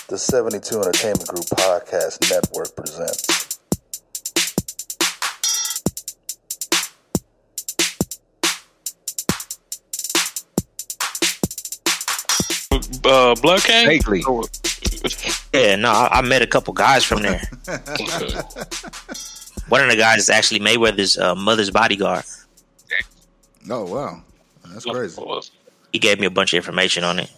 The 72 Entertainment Group Podcast Network presents. Blood King? Vaguely. Yeah, no, I met a couple guys from there. One of the guys is actually Mayweather's mother's bodyguard. Oh wow, that's crazy. He gave me a bunch of information on it.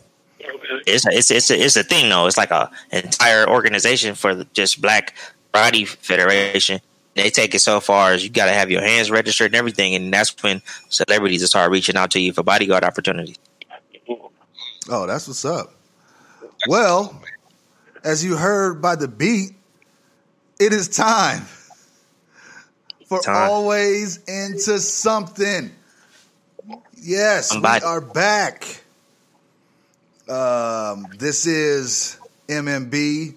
It's a thing though. It's like an entire organization for just Black Karate Federation. They take it so far as you got to have your hands registered and everything, and that's when celebrities will start reaching out to you for bodyguard opportunities. Oh, that's what's up. Well, as you heard by the beat, it is time for Always Into Something. Yes, we are back. This is MMB,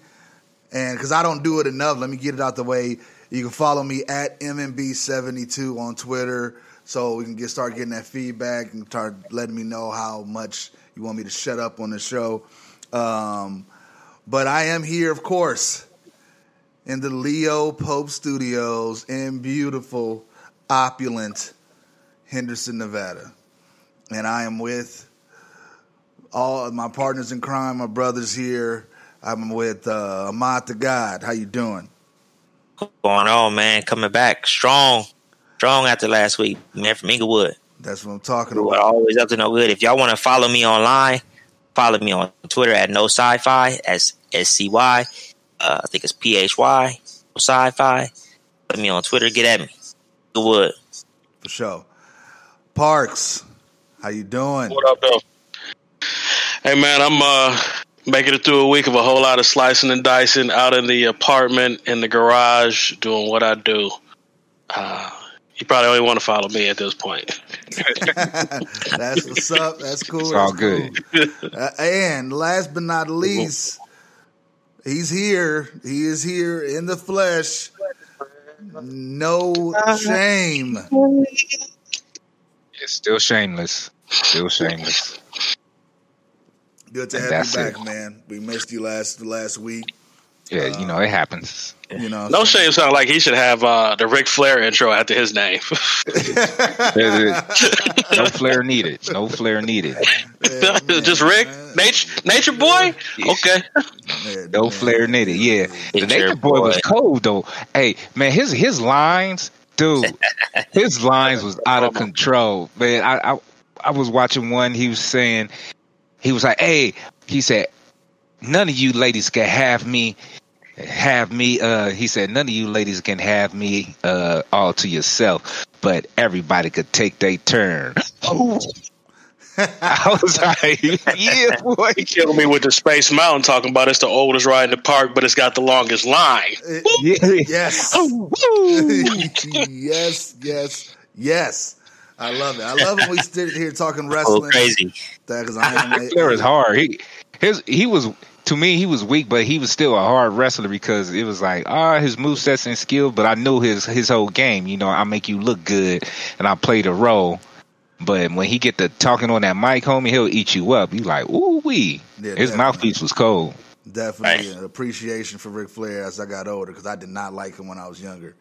and because I don't do it enough, let me get it out the way. You can follow me at MMB72 on Twitter, so we can start getting that feedback and start letting me know how much you want me to shut up on the show. But I am here, of course, in the Leo Pope Studios in beautiful, opulent Henderson, Nevada. And I am with all of my partners in crime, my brothers here. I'm with Ahmad the God. How you doing? Going on, man. Coming back strong after last week, man, from Inglewood. That's what I'm talking We're about. always up to no good. If y'all want to follow me online, follow me on Twitter at No Sci-Fi, SCY. I think it's PHY, No Sci-Fi. Put me on Twitter. Get at me. Inglewood. For sure. Parks, how you doing? What up, though? Hey, man, I'm making it through a week of a whole lot of slicing and dicing out in the apartment, in the garage, doing what I do. You probably only want to follow me at this point. That's what's up. That's cool. It's all good. And last but not least, he's here. He is here in the flesh. No shame. It's still shameless. Still shameless. Good to have you back, man. We missed you last week. Yeah, it happens. No shame sound like he should have the Ric Flair intro after his name. No flair needed. No flair needed. Yeah, man, just Rick, Nature Boy. Yeah. Okay. No flair needed. Yeah, the Nature Boy was cold though. Hey, man, his lines, dude, his lines was out of control. Man, I was watching one. He was saying, he was like, hey, he said, none of you ladies can have me. He said, none of you ladies can have me all to yourself, but everybody could take their turn. I was like, yeah, boy. He killed me with the Space Mountain talking about it's the oldest ride in the park, but it's got the longest line. Yes. Yes. I love it. I love it when we stood here talking wrestling. Oh, crazy. Flair is hard. He was, to me, he was weak, but he was still a hard wrestler because it was like, his movesets and skill, but I knew his whole game. I make you look good, and I play the role. But when he get to talking on that mic, homie, he'll eat you up. You like, ooh-wee. Yeah, his mouthpiece was cold. Definitely an appreciation for Ric Flair as I got older because I did not like him when I was younger.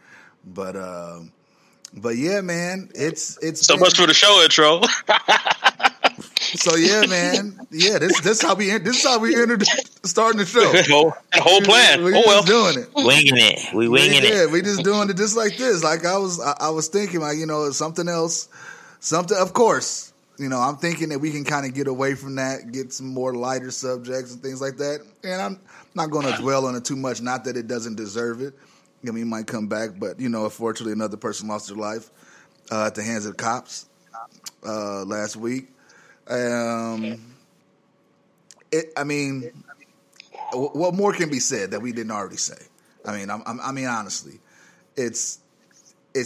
But yeah, man, it's so much for the show intro. So yeah, man, yeah, this is how we entered starting the show. The whole plan. We just doing it, winging it. We winging it. Yeah, we just doing it just like this. Like I was thinking, like something else, of course. I'm thinking that we can kind of get away from that, get some more lighter subjects and things like that. And I'm not going to dwell on it too much. Not that it doesn't deserve it. I mean, it might come back, but unfortunately, another person lost their life at the hands of the cops last week. What more can be said that we didn't already say? I mean, honestly, it's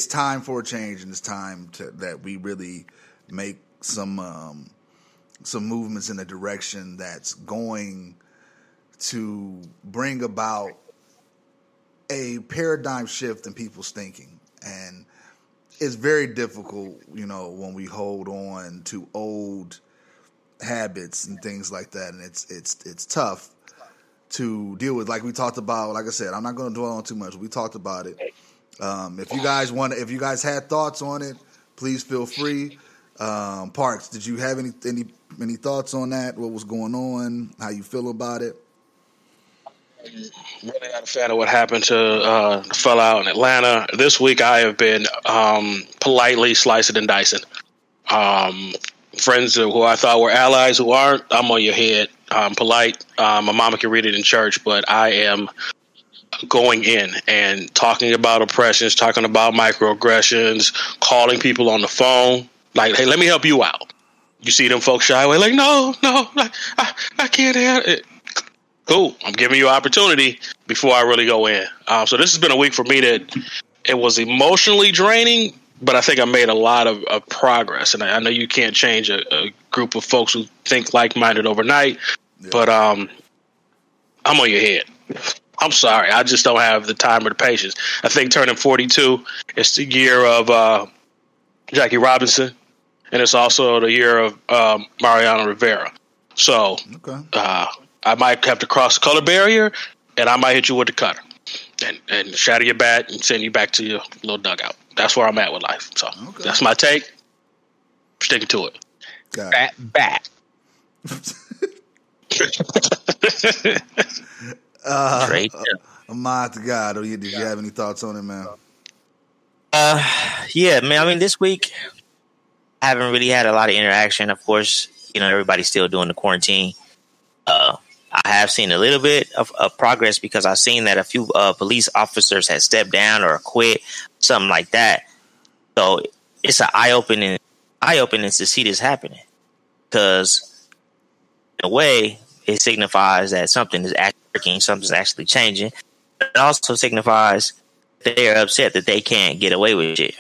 time for a change, and it's time that we really make some movements in a direction that's going to bring about a paradigm shift in people's thinking. And it's very difficult, when we hold on to old habits and things like that, and it's tough to deal with. Like we talked about, like I said, I'm not going to dwell on too much. We talked about it. If you guys had thoughts on it, please feel free. Parks, did you have any thoughts on that? What was going on? How you feel about it? Really not a fan of what happened to the fella out in Atlanta. This week I have been politely slicing and dicing. Friends who I thought were allies who aren't, I'm on your head. I'm polite. My mama can read it in church, but I am going in and talking about oppressions, talking about microaggressions, calling people on the phone. Like, hey, let me help you out. You see them folks shy away, like, no, I can't have it. Cool. I'm giving you an opportunity before I really go in. So this has been a week for me that it was emotionally draining, but I think I made a lot of progress. And I know you can't change a group of folks who think like-minded overnight, but I'm on your head. I'm sorry. I just don't have the time or the patience. I think turning 42, it's the year of Jackie Robinson, and it's also the year of Mariano Rivera. So I might have to cross the color barrier, and I might hit you with the cutter and shatter your bat and send you back to your little dugout. That's where I'm at with life. So that's my take. Sticking to it. Bat. Ahmad to God, did you have any thoughts on it, man? Yeah, man. I mean, this week I haven't really had a lot of interaction. Of course, everybody's still doing the quarantine. I have seen a little bit of progress because I've seen that a few police officers had stepped down or quit, something like that. So it's an eye-opening to see this happening, because in a way it signifies that something is actually working, something's actually changing. It also signifies that they're upset that they can't get away with it.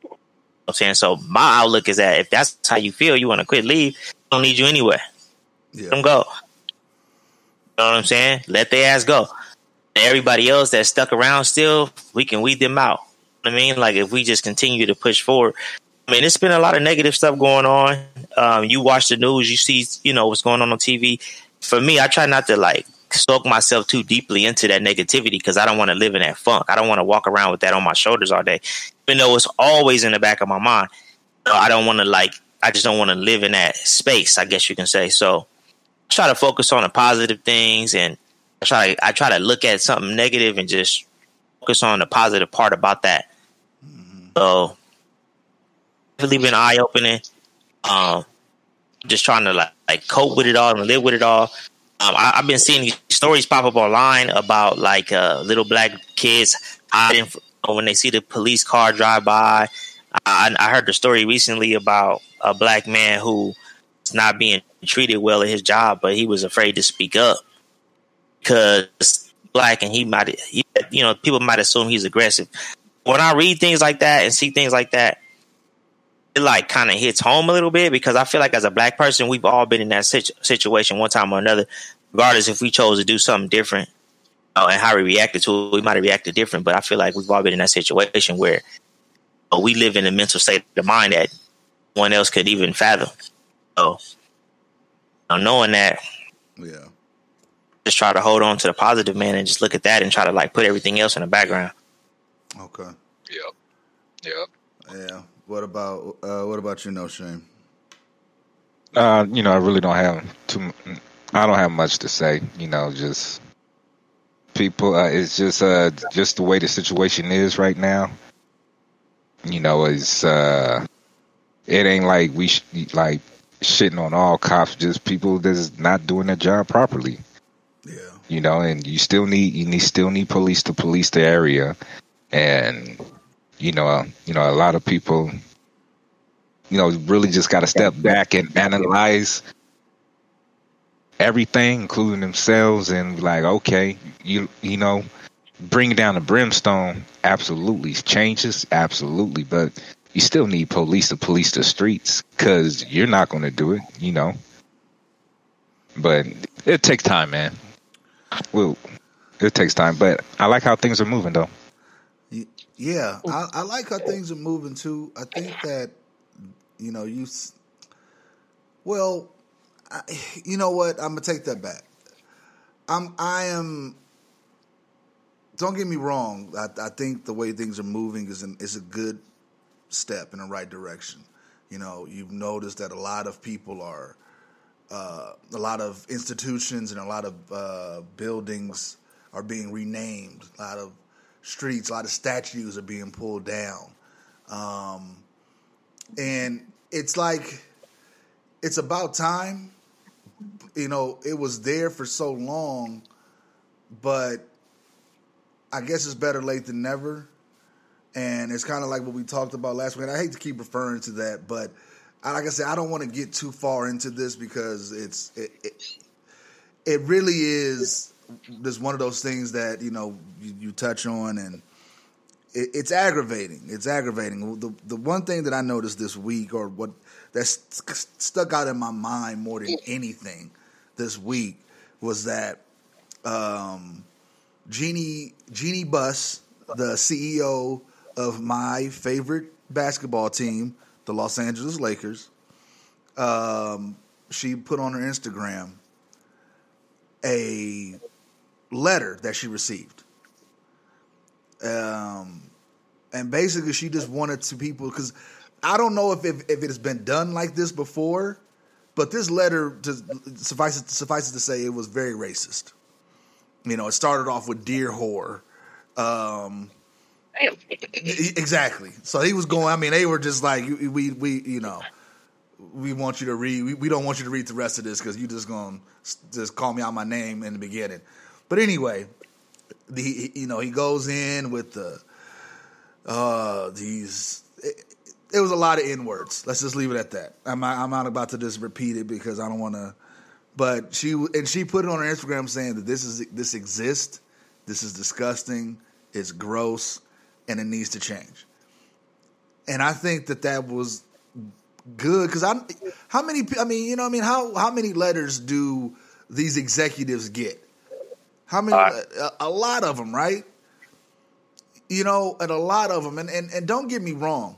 You know what I'm saying? So my outlook is that if that's how you feel, you want to quit, leave, I don't need you anyway. Let them go. You know what I'm saying? Let their ass go. Everybody else that's stuck around still, we can weed them out. You know what I mean? Like, if we just continue to push forward. I mean, it's been a lot of negative stuff going on. You watch the news, you see, what's going on TV. For me, I try not to soak myself too deeply into that negativity, because I don't want to live in that funk. I don't want to walk around with that on my shoulders all day, even though it's always in the back of my mind. I don't want to I just don't want to live in that space, I guess you can say. So I try to focus on the positive things, and I try to look at something negative and just focus on the positive part about that. So really been eye opening. Just trying to cope with it all and live with it all. I've been seeing these stories pop up online about little black kids hiding when they see the police car drive by. I heard the story recently about a black man who is not being treated well at his job, but he was afraid to speak up because black, and people might assume he's aggressive. When I read things like that and see things like that, it kind of hits home a little bit, because I feel like as a black person, we've all been in that situation one time or another, regardless if we chose to do something different and how we reacted to it. We might have reacted different, but I feel like we've all been in that situation where we live in a mental state of mind that no one else could even fathom. So knowing that, just try to hold on to the positive, man, and just look at that and try to put everything else in the background. Okay. Yep. Yeah. What about you, No Shame? I really don't have I don't have much to say. Just people. It's just the way the situation is right now. It's it ain't like we shitting on all cops. Just people that's not doing their job properly. Yeah. And you still need police to police the area, and a lot of people, really just got to step back and analyze everything, including themselves, and okay, bring down the brimstone, absolutely, changes, absolutely, but you still need police to police the streets, because you're not going to do it, But it takes time, man. Well, it takes time, but I like how things are moving, though. Yeah, I like how things are moving too. I think that, you know what? I'm gonna take that back. I am. Don't get me wrong. I think the way things are moving is a good step in the right direction. You know, you've noticed that a lot of people are, a lot of institutions and a lot of buildings are being renamed. A lot of streets, a lot of statues are being pulled down. And it's like, it's about time. You know, it was there for so long, but I guess it's better late than never. And it's kind of like what we talked about last week. And I hate to keep referring to that, but like I said, I don't want to get too far into this because it really is just one of those things that, you know, you touch on, and it's aggravating. It's aggravating. The one thing that I noticed this week, or what that's stuck out in my mind more than anything this week, was that Jeannie Buss, the CEO of my favorite basketball team, the Los Angeles Lakers, she put on her Instagram a letter that she received. And basically she just wanted to people, because I don't know if it has been done like this before, but this letter, suffices to say, it was very racist. You know, it started off with "Dear Whore." Exactly. So he was going. I mean, they were just like, we you know, we want you to read. We don't want you to read the rest of this because you just gonna just call me out my name in the beginning. But anyway, he goes in with these. It was a lot of N-words. Let's just leave it at that. I'm not about to just repeat it because I don't want to. But she put it on her Instagram saying that this exists, this is disgusting, it's gross, and it needs to change. And I think that was good because how many letters do these executives get? How many? A lot of them, right? You know, and a lot of them. And don't get me wrong.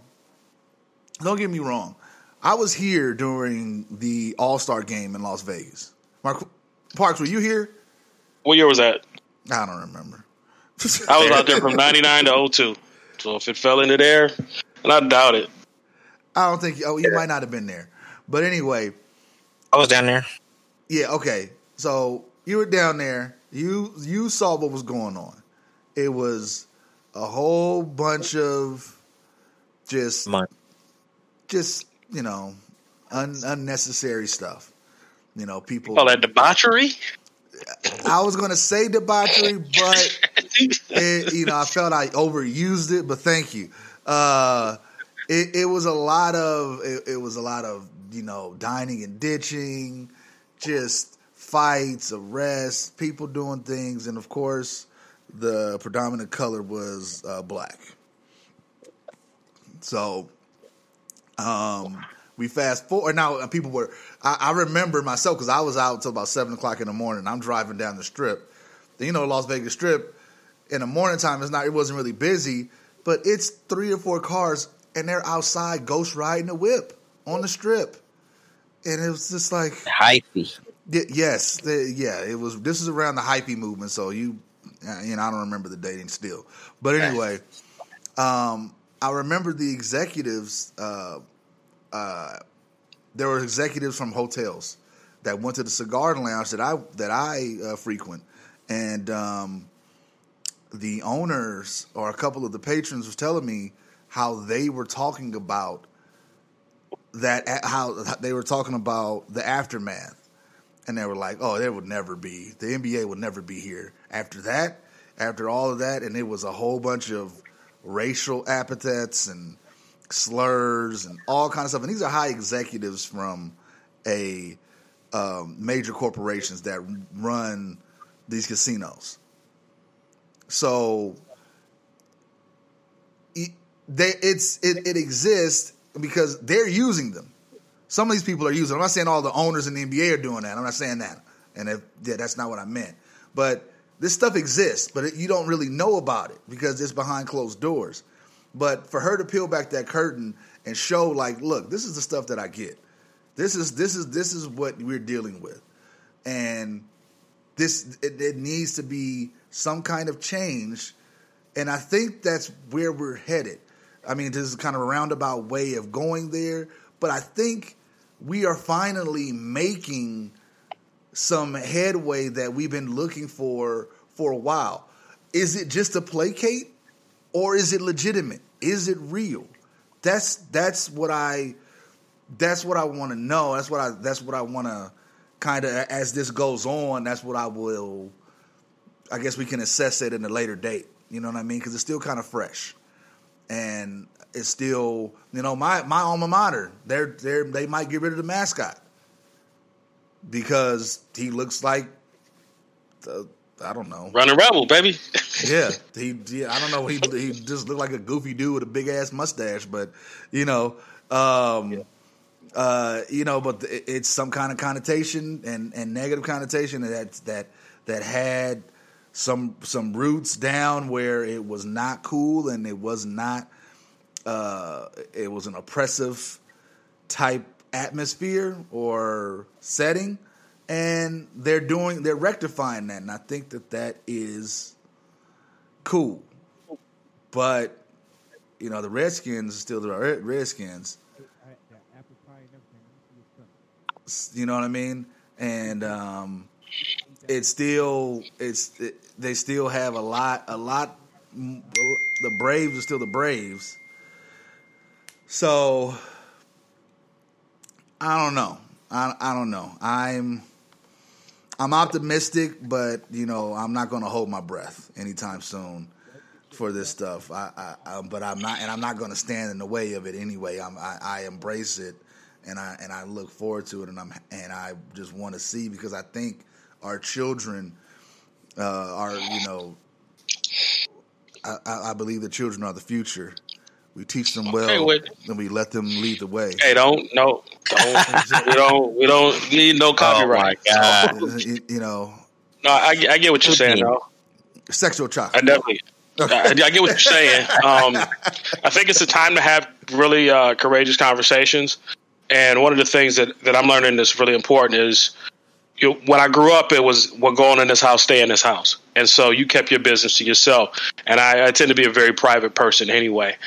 Don't get me wrong. I was here during the All-Star game in Las Vegas. Mark Parks, were you here? What year was that? I don't remember. I was out there from 99 to 02. So if it fell into there, and I doubt it. I don't think. Oh, you might not have been there. But anyway. I was down there. Yeah, okay. So you were down there. You saw what was going on. It was a whole bunch of just you know, unnecessary stuff. You know, people. Oh, that debauchery? I was going to say debauchery, but I felt I overused it. But thank you. It was a lot of dining and ditching, just fights, arrests, people doing things, and of course, the predominant color was black. So. We fast forward now. People were. I remember myself because I was out until about 7 o'clock in the morning. I'm driving down the Strip. You know, Las Vegas Strip in the morning time it wasn't really busy, but it's 3 or 4 cars and they're outside ghost riding a whip on the Strip, and it was just like hypey. Yes, it was. This is around the hypey movement, so I don't remember the dating still, but anyway, I remember the executives. There were executives from hotels that went to the cigar lounge that I frequent, and the owners or a couple of the patrons was telling me how they were talking about that, how they were talking about the aftermath, and they were like, "Oh, the NBA would never be here after all of that," and it was a whole bunch of racial epithets and slurs and all kinds of stuff. And these are high executives from major corporations that run these casinos. So it exists because they're using them. Some of these people are using them. I'm not saying all the owners in the NBA are doing that. I'm not saying that. And that's not what I meant. But this stuff exists, but you don't really know about it because it's behind closed doors. But for her to peel back that curtain and show, like, look, this is the stuff that I get. This is what we're dealing with. And it needs to be some kind of change, and I think that's where we're headed. I mean, this is kind of a roundabout way of going there, but I think we are finally making some headway that we've been looking for a while. Is it just to placate, or is it legitimate? Is it real? That's what I want to know. That's what I want to kind of, as this goes on, that's what I guess we can assess it in a later date. You know what I mean? Because it's still kind of fresh, and it's still, my alma mater. They might get rid of the mascot because he looks like I don't know, Running Rebel, baby. Yeah, I don't know. He just looked like a goofy dude with a big ass mustache, but but it's some kind of connotation and negative connotation that had some roots down where it was not cool, and it was not it was an oppressive type atmosphere or setting, and they're rectifying that, and I think that is cool. But the Redskins are still the Redskins. You know what I mean? And they still have a lot. The Braves are still the Braves. So I don't know. I don't know. I'm optimistic, but I'm not going to hold my breath anytime soon for this stuff. But I'm not, and I'm not going to stand in the way of it anyway. I embrace it, and I look forward to it, and I just want to see, because I think our children are I believe the children are the future. We teach them well, and we let them lead the way. Hey, don't we don't need no copyright. Oh my God. No, I get what you're saying, though. Sexual chocolate. I definitely. I get what you're saying. I think it's a time to have really courageous conversations. And one of the things that I'm learning that's really important is, when I grew up, it was, what going in this house, stay in this house. And so you kept your business to yourself. And I tend to be a very private person anyway.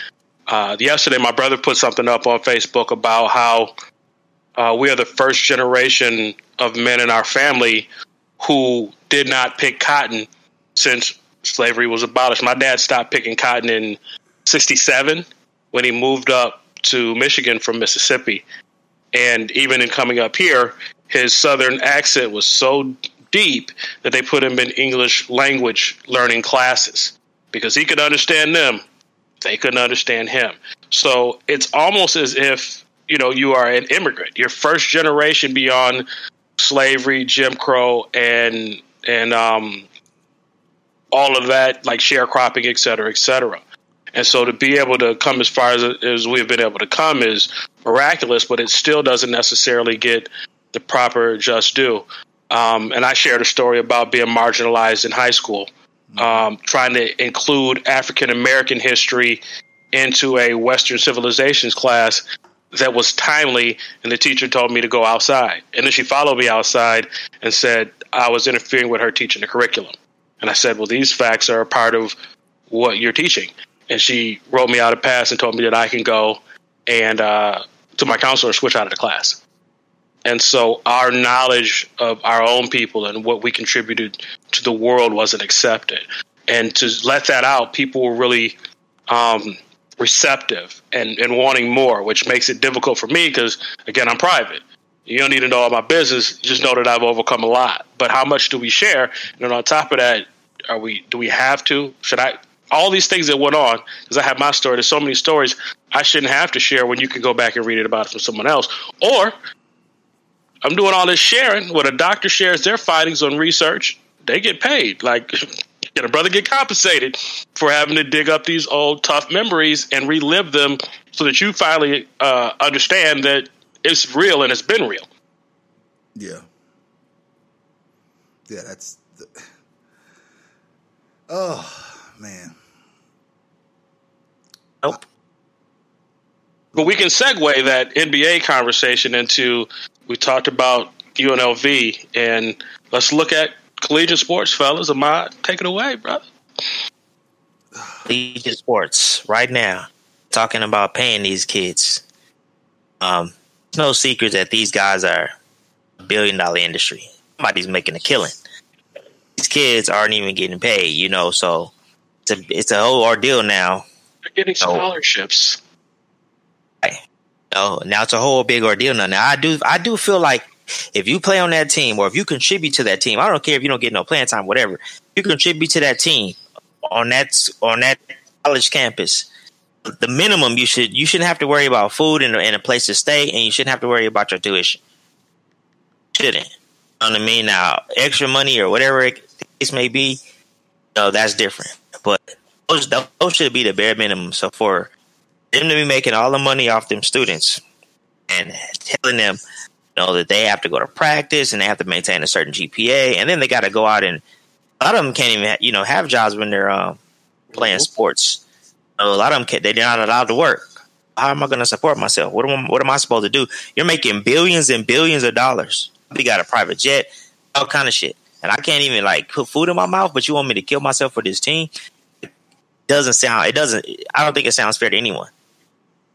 Yesterday, my brother put something up on Facebook about how we are the first generation of men in our family who did not pick cotton since slavery was abolished. My dad stopped picking cotton in 1967 when he moved up to Michigan from Mississippi. And even in coming up here, his Southern accent was so deep that they put him in English language learning classes because he could understand them. They couldn't understand him. So it's almost as if, you are an immigrant. You're first generation beyond slavery, Jim Crow, and all of that, like sharecropping, et cetera, et cetera. And so to be able to come as far as we've been able to come is miraculous, but it still doesn't necessarily get the proper just due. And I shared a story about being marginalized in high school, trying to include African-American history into a Western civilizations class that was timely, and the teacher told me to go outside. And then she followed me outside and said I was interfering with her teaching the curriculum. And I said, well, these facts are a part of what you're teaching. And she wrote me out a pass and told me that I can go and to my counselor and switch out of the class. And so our knowledge of our own people and what we contributed to the world wasn't accepted. And to let that out, people were really receptive and wanting more, which makes it difficult for me because, again, I'm private. You don't need to know all my business. Just know that I've overcome a lot. But how much do we share? And then on top of that, do we have to? Should I? All these things that went on, because I have my story. There's so many stories I shouldn't have to share when you can go back and read it about it from someone else. Or I'm doing all this sharing. When a doctor shares their findings on research, they get paid. Like, can a brother get compensated for having to dig up these old tough memories and relive them so that you finally understand that it's real and it's been real? Yeah. Yeah, oh, man. Nope. But we can segue that NBA conversation into, we talked about UNLV, and let's look at collegiate sports, fellas. Ahmad, take it away, brother. Collegiate sports right now, talking about paying these kids. It's no secret that these guys are $1 billion industry. Somebody's making a killing. These kids aren't even getting paid, so it's a whole ordeal now. They're getting scholarships. Right. Now it's a whole big ordeal now. Now I do feel like if you play on that team or if you contribute to that team, I don't care if you don't get no playing time, whatever. You contribute to that team on that college campus. The minimum you shouldn't have to worry about food and a place to stay, and you shouldn't have to worry about your tuition. Shouldn't. You know what I mean? Now, extra money or whatever it may be, that's different. But those should be the bare minimum. So for them to be making all the money off them students and telling them, that they have to go to practice and they have to maintain a certain GPA, and then they got to go out and a lot of them can't even, have jobs when they're playing sports. A lot of them they're not allowed to work. How am I going to support myself? What am I supposed to do? You're making billions and billions of dollars. We got a private jet, all kind of shit, and I can't even put food in my mouth. But you want me to kill myself for this team? I don't think it sounds fair to anyone.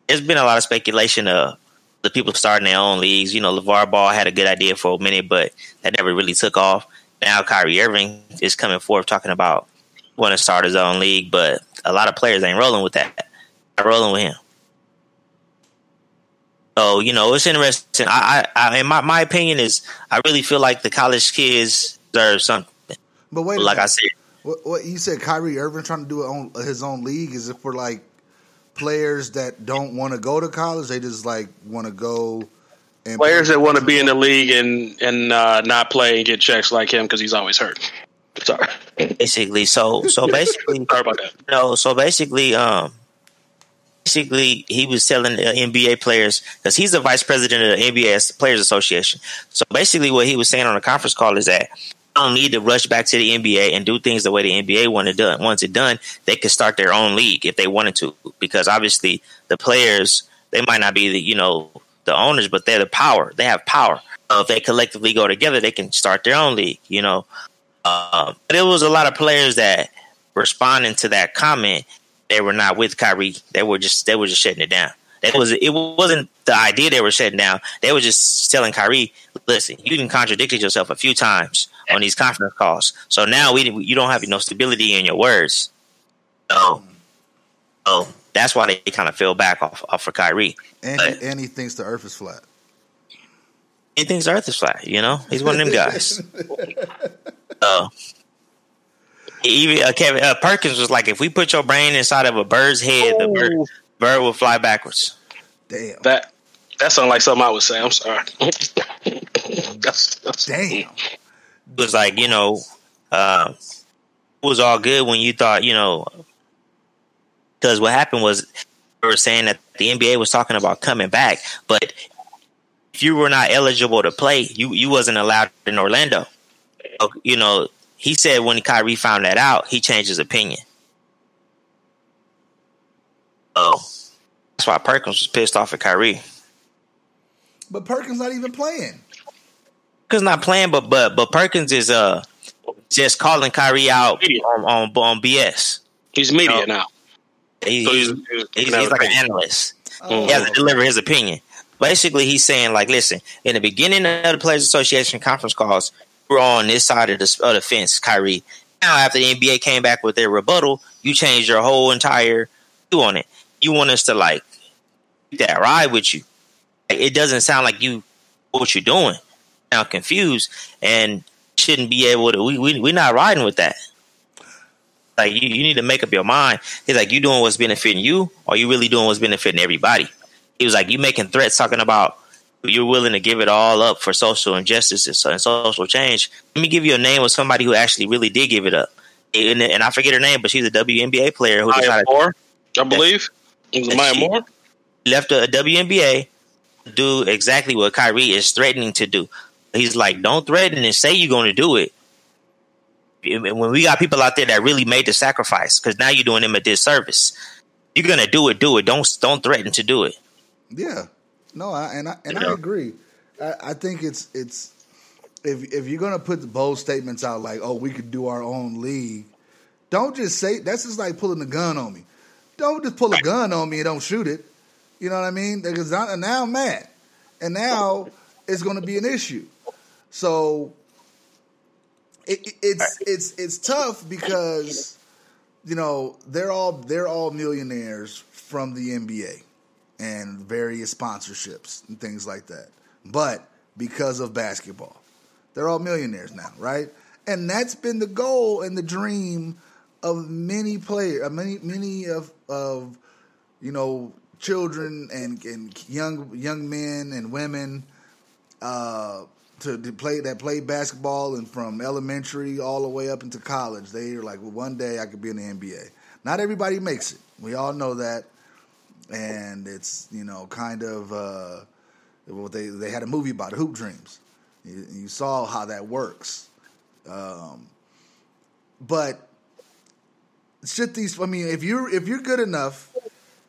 There's been a lot of speculation of the people starting their own leagues. LeVar Ball had a good idea for a minute, but that never really took off. Now Kyrie Irving is coming forth talking about wanting to start his own league, but a lot of players ain't rolling with that. Not rolling with him. So, it's interesting. In my opinion is I really feel like the college kids deserve something. But wait, like I said, what you said, Kyrie Irving trying to do his own league? Is it for players that don't want to go to college? They just want to go. And players that want to be in the league and not play and get checks like him because he's always hurt. Sorry. Basically, so basically, sorry about that. So basically, he was telling the NBA players, because he's the vice president of the NBA Players Association. So basically, what he was saying on the conference call is that I don't need to rush back to the NBA and do things the way the NBA wanted done. Once it's done, they could start their own league if they wanted to, because obviously the players, they might not be the owners, but they're the power. They have power. If they collectively go together, they can start their own league. But there was a lot of players that responding to that comment. They were not with Kyrie. They were just shutting it down. It wasn't the idea they were shutting down. They were just telling Kyrie, listen, you done contradicted yourself a few times on these conference calls. So now you don't have no stability in your words. So that's why they kind of fell back off for Kyrie. And he thinks the earth is flat. He thinks the earth is flat, He's one of them guys. Even Kevin Perkins was like, if we put your brain inside of a bird's head, the bird will fly backwards. Damn. That sounds like something I would say. I'm sorry. that's damn. It was like, it was all good when you thought, because what happened was they were saying that the NBA was talking about coming back, but if you were not eligible to play, you wasn't allowed in Orlando. So, he said when Kyrie found that out, he changed his opinion. Oh, that's why Perkins was pissed off at Kyrie. But Perkins not even playing. Perkins not playing, but Perkins is just calling Kyrie out on BS. He's media now. He's like an analyst. He has to deliver his opinion. Basically, he's saying, listen, in the beginning of the Players Association conference calls, we're on this side of the fence, Kyrie. Now, after the NBA came back with their rebuttal, you changed your whole entire view on it. You want us to that ride with you. It doesn't sound like you what you're doing. Now confused and shouldn't be able to. We're not riding with that. You need to make up your mind. He's like, you doing what's benefiting you, or you really doing what's benefiting everybody? He was like, you making threats talking about you're willing to give it all up for social injustice and social change. Let me give you a name of somebody who actually really did give it up. And I forget her name, but she's a WNBA player who Maya Moore, I believe. It was Maya Moore. Left a WNBA to do exactly what Kyrie is threatening to do. He's like, don't threaten and say you're going to do it. When we got people out there that really made the sacrifice, because now you're doing them a disservice. You're going to do it. Don't threaten to do it. Yeah. No, I agree. I think it's if you're gonna put the bold statements out like, oh, we could do our own league, don't just say that's just like pulling a gun on me. Don't just pull a gun on me and don't shoot it. You know what I mean? Because now I'm mad, and now it's going to be an issue. So it's tough because they're all millionaires from the NBA and various sponsorships and things like that. But because of basketball, they're all millionaires now, right? And that's been the goal and the dream of many players, many of children and young men and women to play basketball, and from elementary all the way up into college. They are like, well, one day I could be in the NBA. Not everybody makes it. We all know that, and it's kind of what they had a movie about it, Hoop Dreams. You saw how that works, but if you're good enough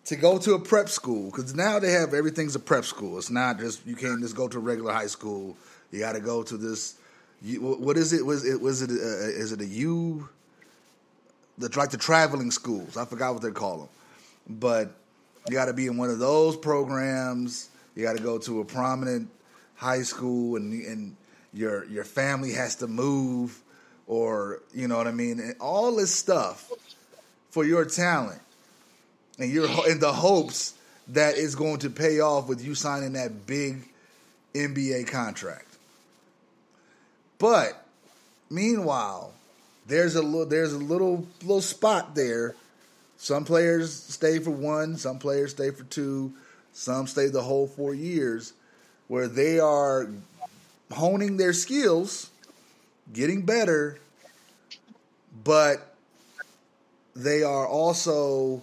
to go to a prep school, because now they have everything's a prep school. It's not just, you can't just go to a regular high school. You got to go to this. What is it? Is it like the traveling schools? I forgot what they call them, but you got to be in one of those programs. You got to go to a prominent high school, and your family has to move, or you know what I mean, and all this stuff for your talent, and you're in the hopes that it's going to pay off with you signing that big NBA contract. But meanwhile, there's a little spot there. Some players stay for 1, some players stay for 2, some stay the whole 4 years, where they are honing their skills, getting better, but they are also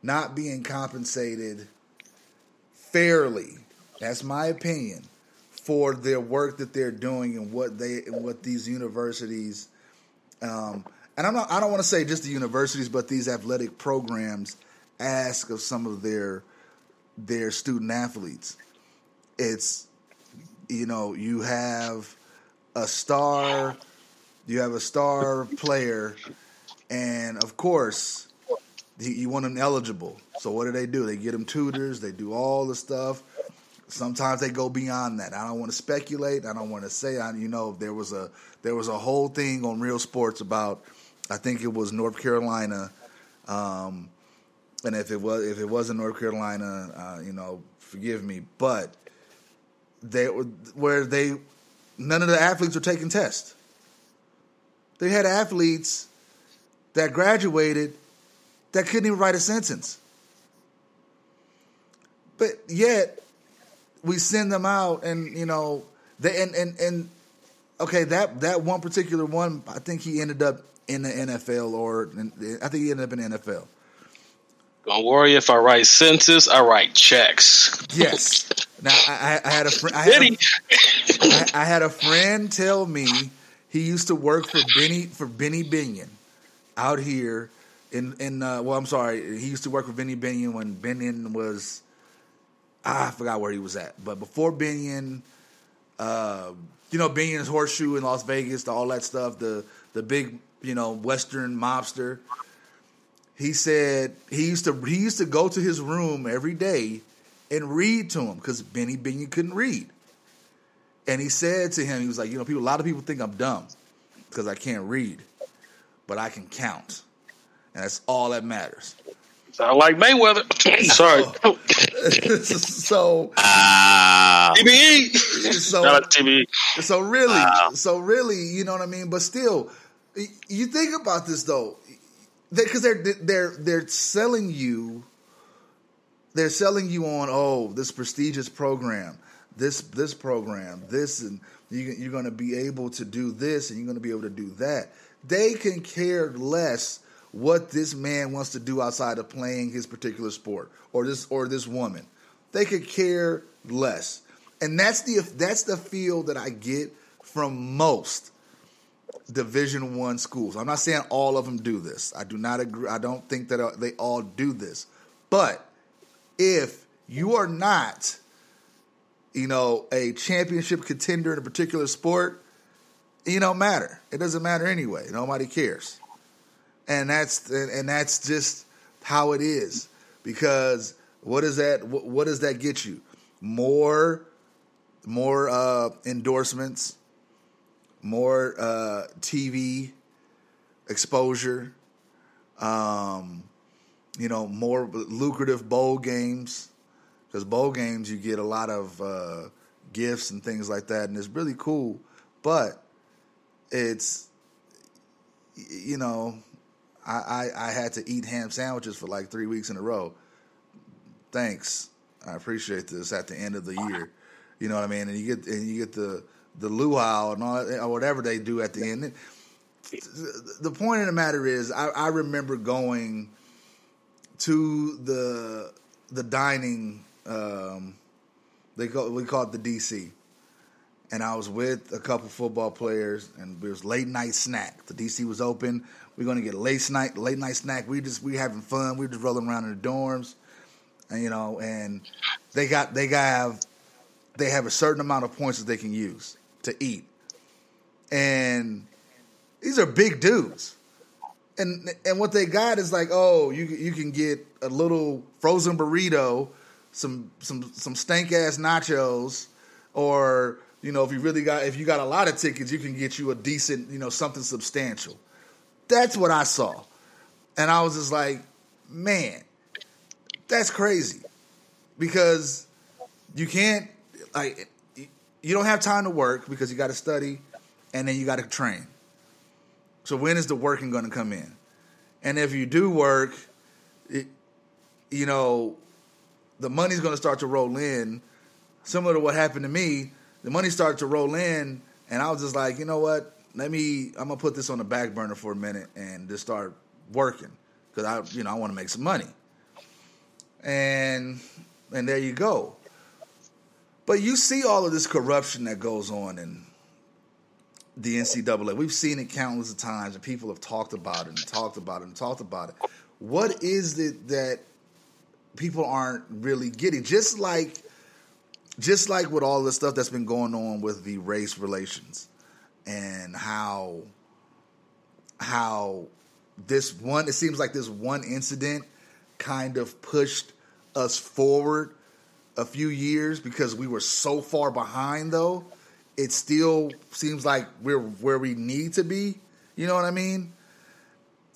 not being compensated fairly. That's my opinion, for their work that they're doing and what these universities, and I don't want to say just the universities, but these athletic programs ask of some of their student athletes. It's you have a star player, and of course you want them eligible. So what do? They get them tutors. They do all the stuff. Sometimes they go beyond that. I don't want to speculate. I don't want to say. There was a whole thing on Real Sports about, I think it was North Carolina, and if it wasn't North Carolina, forgive me, but none of the athletes were taking tests. They had athletes that graduated that couldn't even write a sentence, but yet we send them out, and okay, that one particular one, I think he ended up in the NFL, or I think he ended up in the NFL. Don't worry, if I write sentences, I write checks. Yes. Now I had a friend. I had a friend tell me he used to work for Benny Binion out here in I'm sorry, he used to work for Benny Binion when Binion was, I forgot where he was at, but before Binion, Binion's Horseshoe in Las Vegas, all that stuff, the big Western mobster. He said he used to go to his room every day and read to him, because Benny Binion couldn't read. And he said to him, he was like, a lot of people think I'm dumb because I can't read, but I can count, and that's all that matters. Sound like Mayweather. Sorry. So TBE. So really, you know what I mean? But still, you think about this though, because they're selling you. They're selling you on this prestigious program, this program, this, and you're going to be able to do this, and you're going to be able to do that. They can care less what this man wants to do outside of playing his particular sport, or this woman. They could care less, and that's the feel that I get from most Division I schools. I'm not saying all of them do this. I do not agree. I don't think that they all do this, but if you are not a championship contender in a particular sport, it don't matter. It doesn't matter anyway. Nobody cares. And that's just how it is. Because what does that get you? More endorsements, more TV exposure, more lucrative bowl games. Because bowl games, you get a lot of gifts and things like that, and it's really cool. But it's, I had to eat ham sandwiches for like 3 weeks in a row. Thanks, I appreciate this at the end of the year. You know what I mean? And you get the luau and all that, or whatever they do at the end. The point of the matter is, I remember going to the dining. We call it the DC, and I was with a couple football players, and it was late night snack. The DC was open. We're gonna get a late night snack. We having fun. We just rolling around in the dorms, and and they have a certain amount of points that they can use to eat, and these are big dudes. And what they got is like, oh, you can get a little frozen burrito, some stank ass nachos, or if you got a lot of tickets, you can get you a decent, something substantial. That's what I saw, and I was just like, man, that's crazy, because you can't you don't have time to work because you got to study, and then you got to train. So when is the working going to come in? And if you do work, the money's going to start to roll in. Similar to what happened to me, the money started to roll in, and I was just like, you know what? I'm going to put this on the back burner for a minute and just start working, because I want to make some money. And there you go. But you see all of this corruption that goes on in the NCAA. We've seen it countless of times, and people have talked about it and talked about it and talked about it. What is it that people aren't really getting? Just like with all the stuff that's been going on with the race relations, and how it seems like this one incident kind of pushed us forward a few years because we were so far behind, though. It still seems like we're where we need to be. You know what I mean?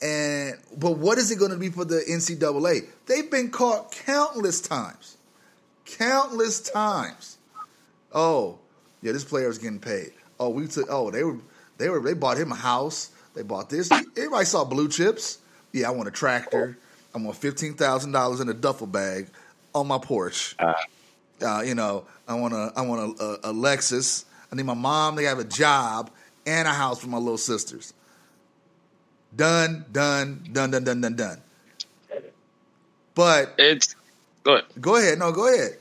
But what is it going to be for the NCAA? They've been caught countless times. Countless times. Oh, yeah, this player was getting paid. They bought him a house. They bought this. Everybody saw blue chips. Yeah, I want a tractor. I want $15,000 in a duffel bag on my porch. I want a Lexus. I need my mom to have a job and a house for my little sisters. Done. But it's go ahead. Go ahead. No, go ahead.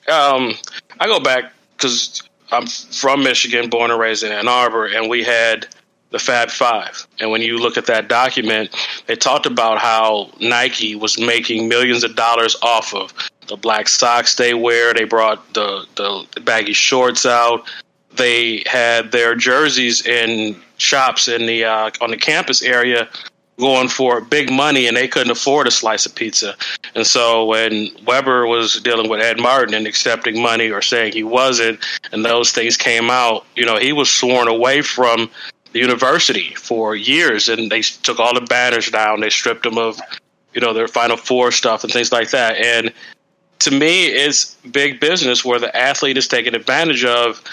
I go back because I'm from Michigan, born and raised in Ann Arbor, and we had the Fab Five. And when you look at that document, they talked about how Nike was making millions of dollars off of the black socks they wear. They brought the baggy shorts out. They had their jerseys in shops in the on the campus area going for big money, and they couldn't afford a slice of pizza. And so when Weber was dealing with Ed Martin and accepting money or saying he wasn't, and those things came out, he was sworn away from the university for years, and they took all the banners down. They stripped them of, their Final Four stuff and things like that. And to me, it's big business where the athlete is taken advantage of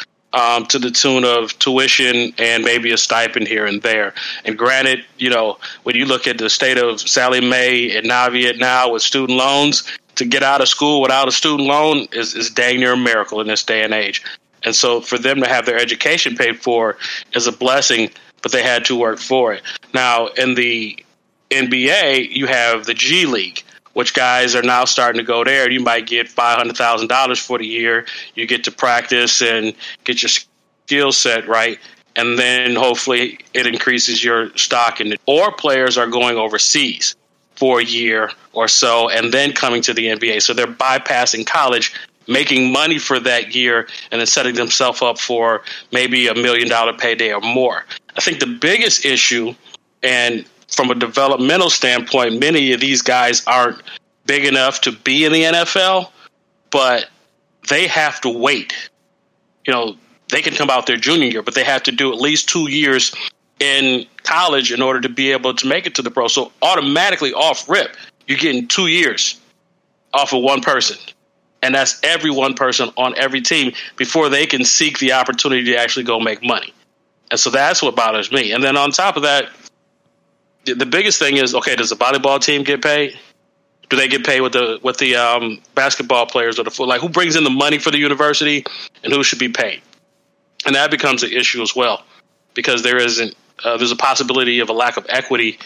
to the tune of tuition and maybe a stipend here and there. And granted, when you look at the state of Sallie Mae and Naviet now with student loans, to get out of school without a student loan is dang near a miracle in this day and age. And so for them to have their education paid for is a blessing, but they had to work for it. Now, in the NBA, you have the G League, which guys are now starting to go there. You might get $500,000 for the year. You get to practice and get your skill set right, and then hopefully it increases your stock in it. Or players are going overseas for a year or so and then coming to the NBA. So they're bypassing college making money for that year and then setting themselves up for maybe $1 million payday or more. I think the biggest issue, and from a developmental standpoint, many of these guys aren't big enough to be in the NFL, but they have to wait. They can come out their junior year, but they have to do at least 2 years in college in order to be able to make it to the pro. So automatically off rip, you're getting 2 years off of one person. And that's every one person on every team before they can seek the opportunity to actually go make money. And so that's what bothers me. And then on top of that, the biggest thing is, okay, does the volleyball team get paid? Do they get paid with the basketball players or the foot? Like, who brings in the money for the university and who should be paid? And that becomes an issue as well, because there's a possibility of a lack of equity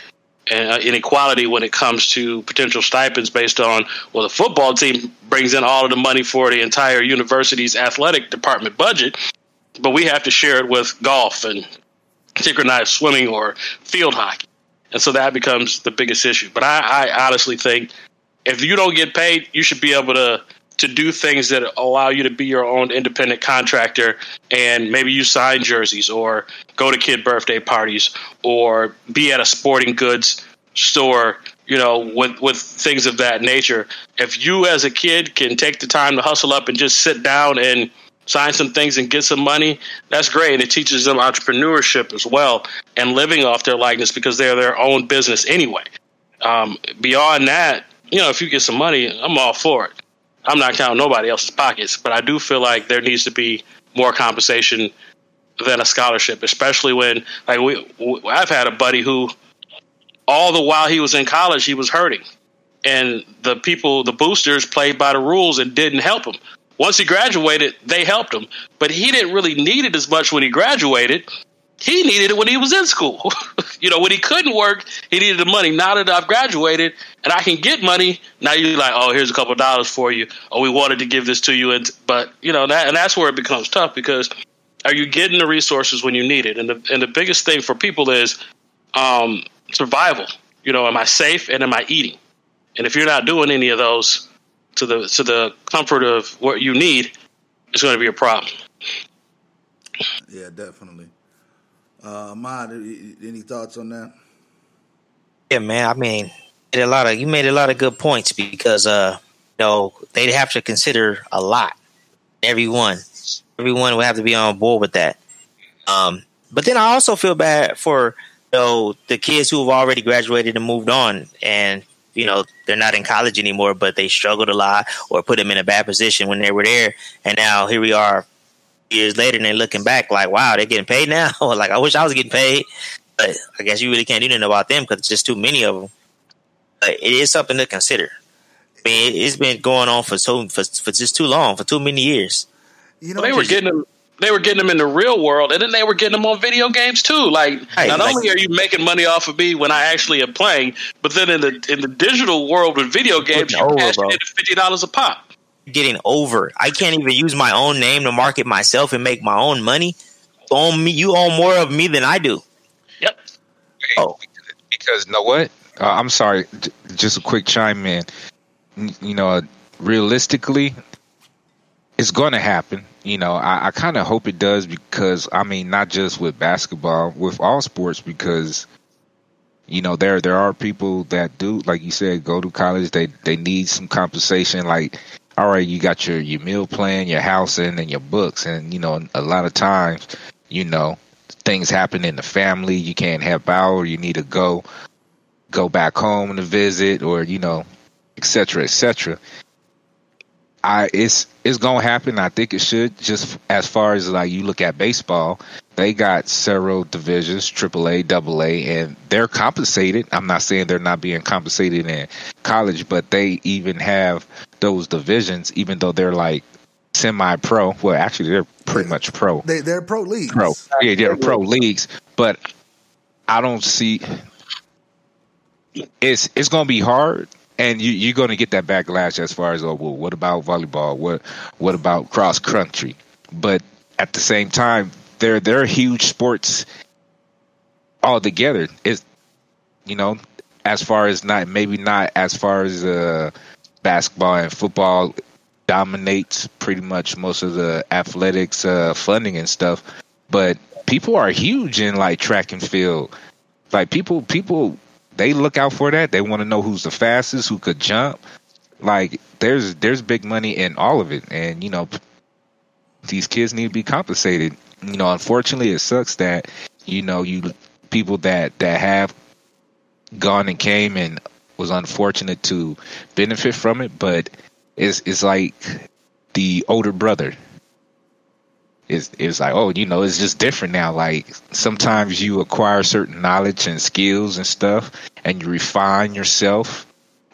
and inequality when it comes to potential stipends based on, well, the football team brings in all of the money for the entire university's athletic department budget, but we have to share it with golf and synchronized swimming or field hockey. And so that becomes the biggest issue. But I honestly think if you don't get paid, you should be able to do things that allow you to be your own independent contractor, and maybe you sign jerseys or go to kid birthday parties or be at a sporting goods store, with things of that nature. If you as a kid can take the time to hustle up and just sit down and sign some things and get some money, that's great. And it teaches them entrepreneurship as well and living off their likeness because they're their own business anyway. Beyond that, if you get some money, I'm all for it. I'm not counting nobody else's pockets, but I do feel like there needs to be more compensation than a scholarship, especially when, like, I've had a buddy who, all the while he was in college, he was hurting, and the boosters played by the rules and didn't help him. Once he graduated, they helped him, but he didn't really need it as much when he graduated. He needed it when he was in school. When he couldn't work, he needed the money. Now that I've graduated and I can get money, now you're like, oh, here's a couple of dollars for you. Oh, we wanted to give this to you. But that's where it becomes tough, because are you getting the resources when you need it? And the biggest thing for people is survival. Am I safe and am I eating? And if you're not doing any of those to the comfort of what you need, it's going to be a problem. Yeah, definitely. Ahmad, any thoughts on that? Yeah, man. I mean, you made a lot of good points, because they'd have to consider a lot. Everyone would have to be on board with that. But then I also feel bad for the kids who have already graduated and moved on, and they're not in college anymore, but they struggled a lot or put them in a bad position when they were there, and now here we are years later, and they're looking back like, wow, they're getting paid now. Like, I wish I was getting paid, but I guess you really can't do nothing about them because it's just too many of them. But it is something to consider. I mean, it's been going on for just too long, for too many years. They were getting them in the real world, and then they were getting them on video games too. Like, not only are you making money off of me when I actually am playing, but then in the digital world with video games, you cash in $50 a pop. Getting over. I can't even use my own name to market myself and make my own money. You own more of me than I do. Yep. Oh, because you know what? I'm sorry. Just a quick chime in. Realistically, it's going to happen. I kind of hope it does, because not just with basketball, with all sports, because there are people that do, like you said, go to college. They need some compensation. Like, all right, you got your meal plan, your housing, and your books, and a lot of times, things happen in the family. You can't help out, or you need to go back home to visit, or et cetera, et cetera. It's gonna happen. I think it should. Just as far as, like, you look at baseball, they got several divisions, AAA, AA, and they're compensated. I'm not saying they're not being compensated in college, but they even have those divisions, even though they're like semi-pro. Well, actually, they're pretty much pro. They're pro leagues. Yeah, they're pro leagues. But I don't see. It's going to be hard. And you're going to get that backlash as far as, what about volleyball? What about cross country? But at the same time, they're huge sports altogether. It's, as far as not as far as basketball and football, dominates pretty much most of the athletics funding and stuff. But people are huge in like track and field. Like people, they look out for that. They want to know who's the fastest, who could jump. Like there's big money in all of it, and these kids need to be compensated. Unfortunately, it sucks that you people that have gone and came and was unfortunate to benefit from it, but it's like the older brother. It's like, oh, it's just different now. Like sometimes you acquire certain knowledge and skills and stuff, and you refine yourself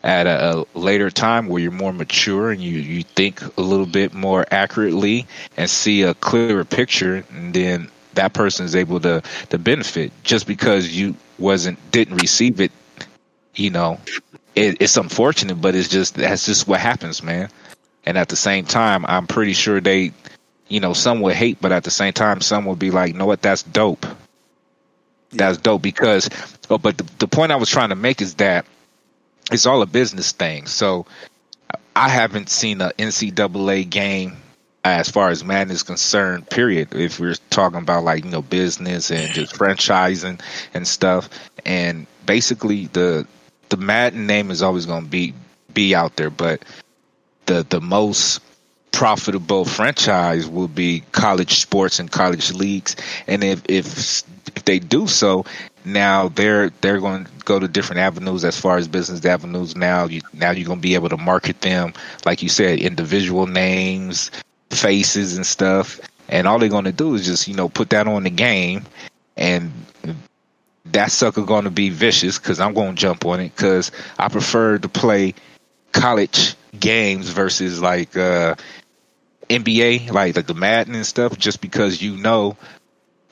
at a later time where you're more mature and you think a little bit more accurately and see a clearer picture, and then that person is able to benefit. Just because you didn't receive it, it's unfortunate, but that's just what happens, man. And at the same time, I'm pretty sure they, some would hate, but at the same time, some would be like, what, that's dope. That's dope because, but the point I was trying to make is that it's all a business thing. So I haven't seen an NCAA game as far as Madden is concerned, period. If we're talking about like, business and just franchising and stuff. And basically the Madden name is always going to be out there, but the most profitable franchise will be college sports and college leagues. And if they do so, now they're going to go to different avenues as far as business avenues. Now you're going to be able to market them, like you said, individual names, faces and stuff. And all they're going to do is just, put that on the game, and that sucker going to be vicious because I'm going to jump on it because I prefer to play college games versus like NBA, like the Madden and stuff, just because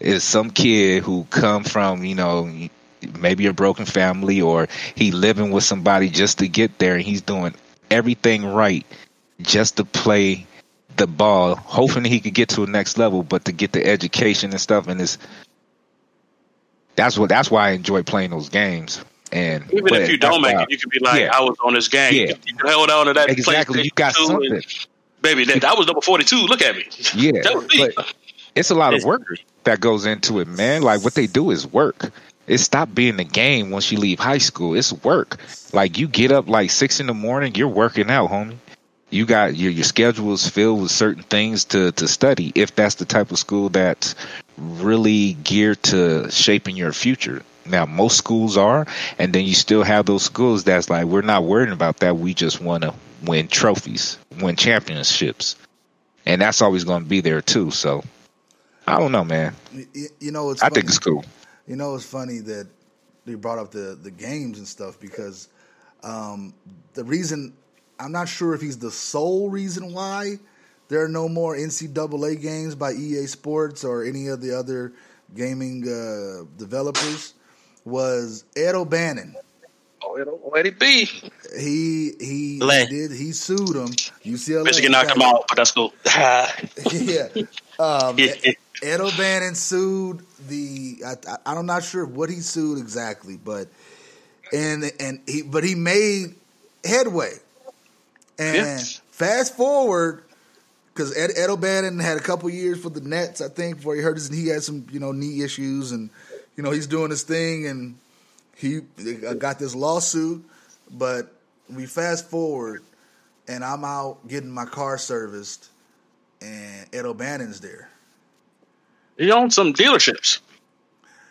is some kid who come from, maybe a broken family, or he living with somebody just to get there, and he's doing everything right just to play the ball, hoping he could get to a next level, but to get the education and stuff. And that's why I enjoy playing those games. And even if you don't make it, you can be like, I was on this game. Yeah. You can hold on to that. Exactly. You got something. Baby, that was number 42. Look at me. Yeah. But it's a lot of work that goes into it, man. Like what they do is work. It stopped being a game once you leave high school. It's work. Like you get up like 6 a.m, you're working out, homie. You got your schedule is filled with certain things to study, if that's the type of school that's really geared to shaping your future. Now, most schools are, and then you still have those schools that's like, we're not worrying about that. We just want to win trophies, win championships. And that's always going to be there, too. So, I don't know, man. I think it's cool. It's funny that they brought up the games and stuff because the reason, I'm not sure if he's the sole reason why there are no more NCAA games by EA Sports or any of the other gaming developers, was Ed O'Bannon. Oh, it don't let it be. He sued him. UCLA. Michigan knocked him out, but that's cool. Yeah. Ed O'Bannon sued I'm not sure what he sued exactly, but he made headway. And fast forward, because Ed O'Bannon had a couple years for the Nets, I think, before he hurt he had some knee issues, and he's doing his thing, and he got this lawsuit. But we fast forward, and I'm out getting my car serviced, and Ed O'Bannon's there. He owns some dealerships,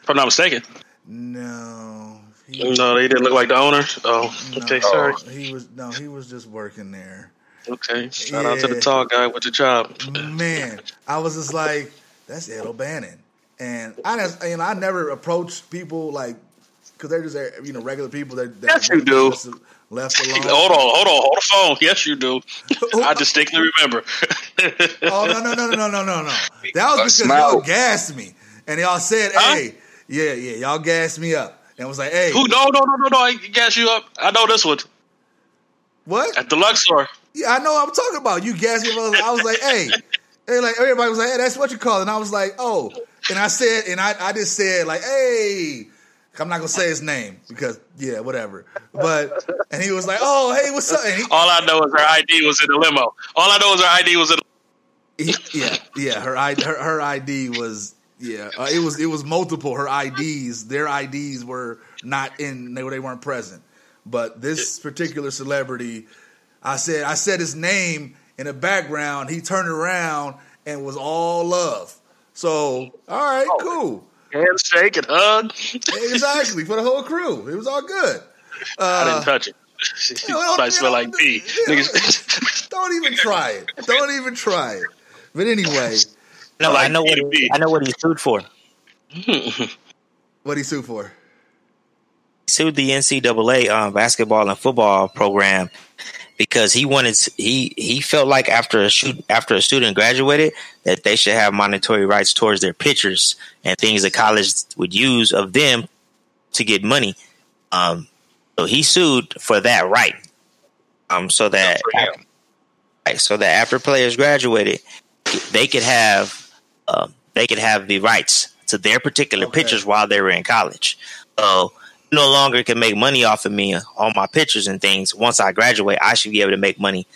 if I'm not mistaken. No, No, they didn't look like the owner. Oh, okay, sorry. He was just working there. Okay, shout out to the tall guy with the job. Man, I was just like, that's Ed O'Bannon, and I never approached people like, because they're just regular people that yes, you do. Left alone. Hold the phone. Yes, you do. I distinctly remember. Oh no! That was because y'all gassed me, and y'all said, "Hey, yeah, y'all gassed me up." And was like, hey. Who? No. I gas you up. I know this one. What? At the Luxor. Yeah, I know what I'm talking about. You gassed me up. I was like, hey. And like everybody was like, hey, that's what you call it. And I was like, oh. And I said, and I just said like, hey. I'm not gonna say his name because whatever. But and he was like, "Oh, hey, what's up?" And all I know is her ID was in the limo. All I know is her ID was in. Her ID was it was multiple. Her IDs, their IDs were not in. They weren't present. But this particular celebrity, I said his name in the background. He turned around and was all love. So all right, cool. Handshake and hug. Exactly, for the whole crew. It was all good. I didn't touch it. I smell like pee. Don't even try it. Don't even try it. But anyway. No, I know what he sued for. What he sued for? He sued the NCAA basketball and football program because he felt like after a student graduated that they should have monetary rights towards their pitchers and things that college would use of them to get money. So he sued for that right. So that after players graduated, they could have the rights to their particular pitchers while they were in college. So you no longer can make money off of me on my pitchers and things. Once I graduate, I should be able to make money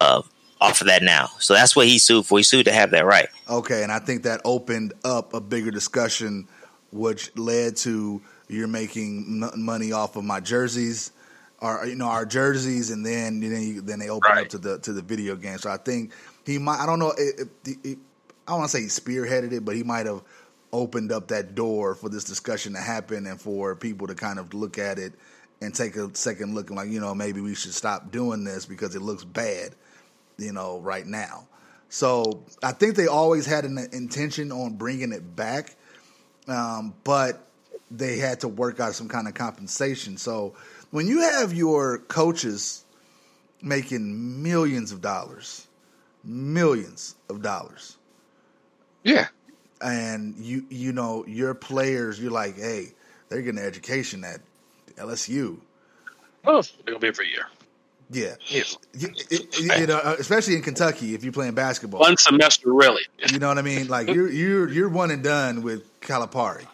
off of that now. So that's what he sued for. He sued to have that right. Okay, and I think that opened up a bigger discussion, which led to you're making money off of my jerseys, or our jerseys, and then they open up to the video game. So I think he might. I don't know. I don't want to say he spearheaded it, but he might have opened up that door for this discussion to happen and for people to kind of look at it and take a second look and maybe we should stop doing this because it looks bad, right now. So I think they always had an intention on bringing it back, but they had to work out some kind of compensation. So when you have your coaches making millions of dollars, yeah. And your players, you're like, hey, they're getting an education at LSU. Oh, it'll be every year. Yeah, especially in Kentucky if you're playing basketball. One semester, really. You know what I mean? Like you're one and done with Calipari,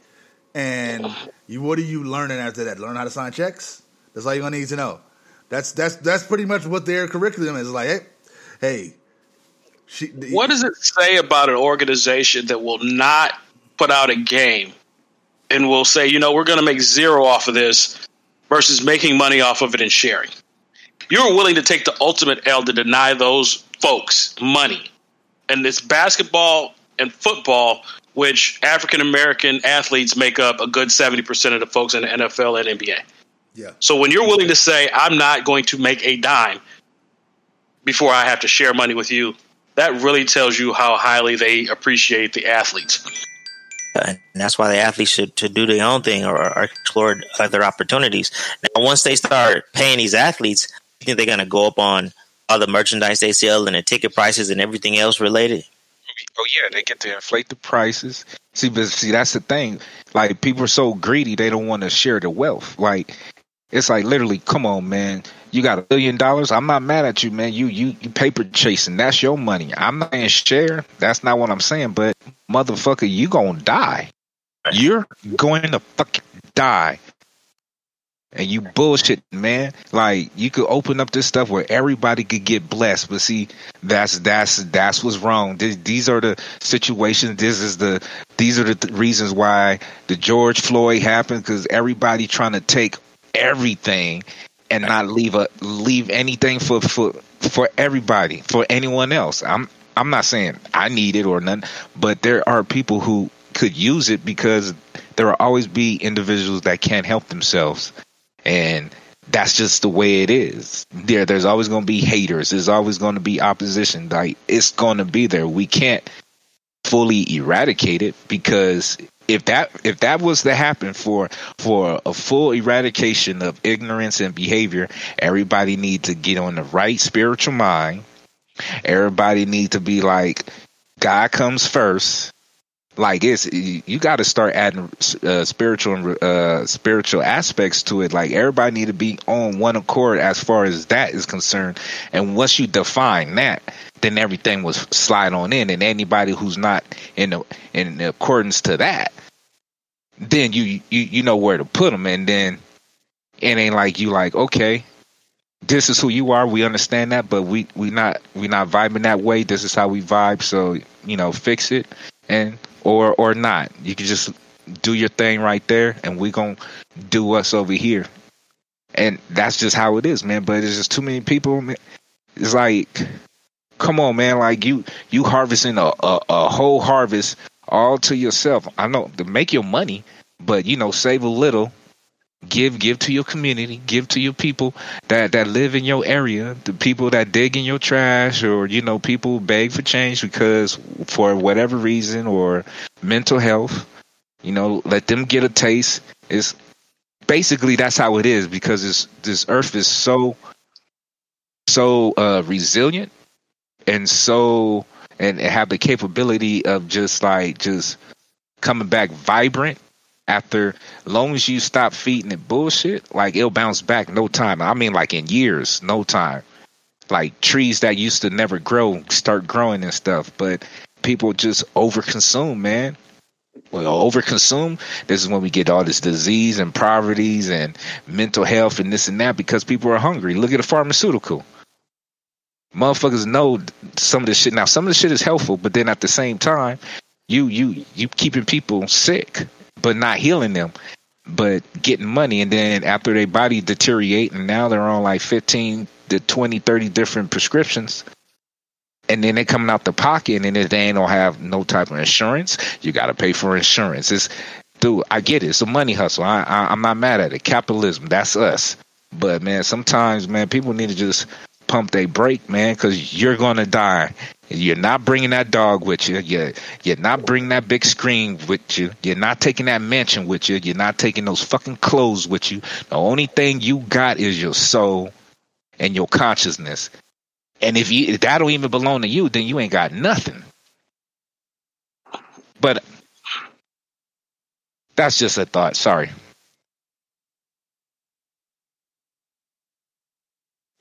and what are you learning after that? Learn how to sign checks. That's all you're gonna need to know. That's pretty much what their curriculum is. Like, hey. What does it say about an organization that will not put out a game and will say, we're going to make zero off of this versus making money off of it and sharing? You're willing to take the ultimate L to deny those folks money. And it's basketball and football, which African-American athletes make up a good 70% of the folks in the NFL and NBA. Yeah. So when you're willing to say, I'm not going to make a dime before I have to share money with you, that really tells you how highly they appreciate the athletes. And that's why the athletes should do their own thing or explore other opportunities. Now, once they start paying these athletes, you think they're going to go up on all the merchandise they sell and the ticket prices and everything else related? Oh, yeah, they get to inflate the prices. See, that's the thing. Like, people are so greedy, they don't want to share the wealth. Like, it's like literally, come on, man. You got $1 billion. I'm not mad at you, man. You paper chasing. That's your money. I'm not in share. That's not what I'm saying. But motherfucker, you gonna die. You're going to fucking die. And you bullshit, man. Like, you could open up this stuff where everybody could get blessed. But see, that's what's wrong. These are the situations. These are the reasons why the George Floyd happened, because everybody trying to take everything and not leave anything for everybody, for anyone else. I'm not saying I need it or none, but there are people who could use it, because there will always be individuals that can't help themselves, and that's just the way it is. There's always going to be haters. There's always going to be opposition. Like, it's going to be there. We can't fully eradicate it, because if that was to happen for a full eradication of ignorance and behavior, everybody need to get on the right spiritual mind. Everybody need to be like, God comes first. Like, you got to start adding spiritual aspects to it. Like, everybody need to be on one accord as far as that is concerned. And once you define that, then everything will slide on in. And anybody who's not in accordance to that, then you know where to put them, and then it ain't like you like, okay, this is who you are. We understand that, but we not vibing that way. This is how we vibe. So fix it, and or not. You can just do your thing right there, and we gonna do us over here. And that's just how it is, man. But it's just too many people. Man. It's like, come on, man. Like you harvesting a whole harvest all to yourself. I know to make your money, but save a little. Give to your community, give to your people that live in your area, the people that dig in your trash, or people beg for change because for whatever reason or mental health, let them get a taste. It's basically that's how it is, because this earth is so resilient and have the capability of just coming back vibrant. After, long as you stop feeding it bullshit, like it'll bounce back no time. I mean, like in years, no time. Like trees that used to never grow start growing and stuff. But people just overconsume, man. Well, overconsume. This is when we get all this disease and poverty and mental health and this and that, because people are hungry. Look at the pharmaceutical. Motherfuckers know some of this shit. Now, some of the shit is helpful, but then at the same time, you keeping people sick. But not healing them, but getting money. And then after their body deteriorate, and now they're on like 15 to 20, 30 different prescriptions. And then they coming out the pocket, and if they don't have no type of insurance, you got to pay for insurance. Dude, I get it. It's a money hustle. I'm not mad at it. Capitalism, that's us. But, man, sometimes, man, people need to just pump their brake, man, because you're going to die. You're not bringing that dog with you. You're not bringing that big screen with you. You're not taking that mansion with you. You're not taking those fucking clothes with you. The only thing you got is your soul and your consciousness. And if that don't even belong to you, then you ain't got nothing. But that's just a thought. Sorry.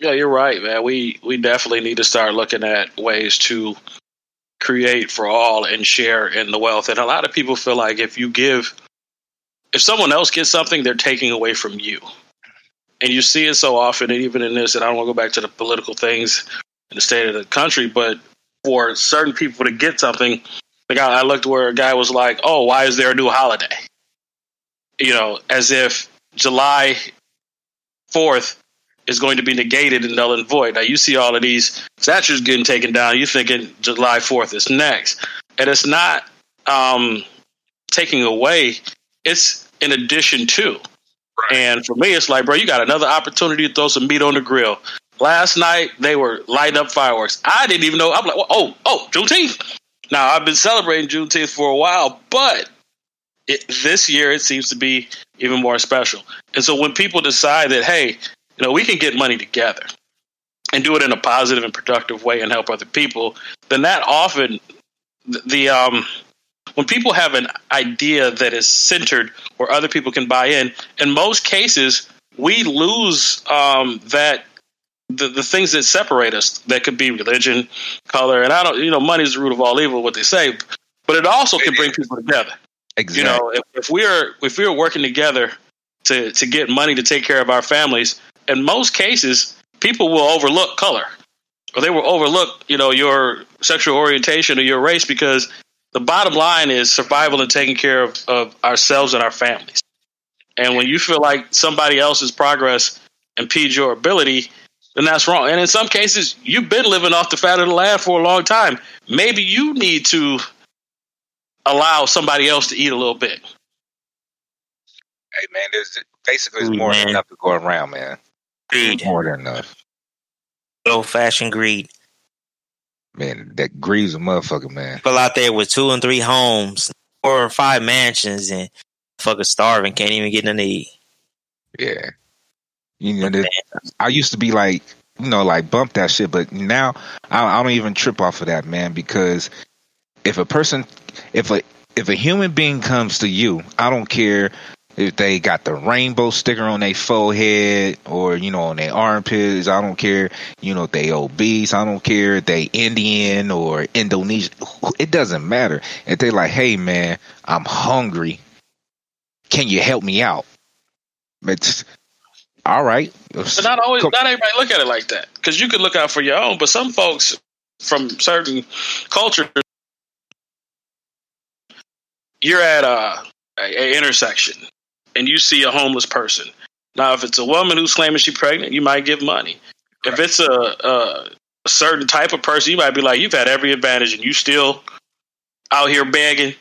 Yeah, you're right, man. We definitely need to start looking at ways to create for all and share in the wealth. And a lot of people feel like if someone else gets something, they're taking away from you. And you see it so often, and even in this, and I don't want to go back to the political things in the state of the country, but for certain people to get something, I looked where a guy was like, oh, why is there a new holiday? As if July 4th is going to be negated and null and void. Now you see all of these statues getting taken down. You're thinking July 4th is next. And it's not taking away. It's in addition to. Right. And for me, it's like, bro, you got another opportunity to throw some meat on the grill. Last night, they were lighting up fireworks. I didn't even know. I'm like, oh, Juneteenth. Now, I've been celebrating Juneteenth for a while, but this year it seems to be even more special. And so when people decide that, hey, we can get money together and do it in a positive and productive way and help other people, then that often when people have an idea that is centered where other people can buy in most cases, we lose that the things that separate us. That could be religion, color, and I don't, money is the root of all evil, what they say, but it also can bring people together. Exactly. If we're working together to get money to take care of our families, in most cases, people will overlook color, or they will overlook, your sexual orientation or your race, because the bottom line is survival and taking care of ourselves and our families. And when you feel like somebody else's progress impedes your ability, then that's wrong. And in some cases, you've been living off the fat of the land for a long time. Maybe you need to allow somebody else to eat a little bit. Hey, man, there's basically more than enough to go around, man. Greed. More than enough. Old-fashioned greed. Man, that greed's a motherfucker, man. People out there with 2 and 3 homes, 4 or 5 mansions, and fucking starving, can't even get nothing to eat. Yeah. I used to be like, bump that shit, but now I don't even trip off of that, man, because if a human being comes to you, I don't care if they got the rainbow sticker on their forehead or, on their armpits. I don't care, if they obese. I don't care if they Indian or Indonesian. It doesn't matter. If they like, hey, man, I'm hungry. can you help me out? It's all right. But not everybody look at it like that, because you could look out for your own, but some folks from certain cultures, you're at a intersection and you see a homeless person. Now, if it's a woman who's claiming she's pregnant, you might give money. Right. If it's a certain type of person, you might be like, you've had every advantage and you still out here begging.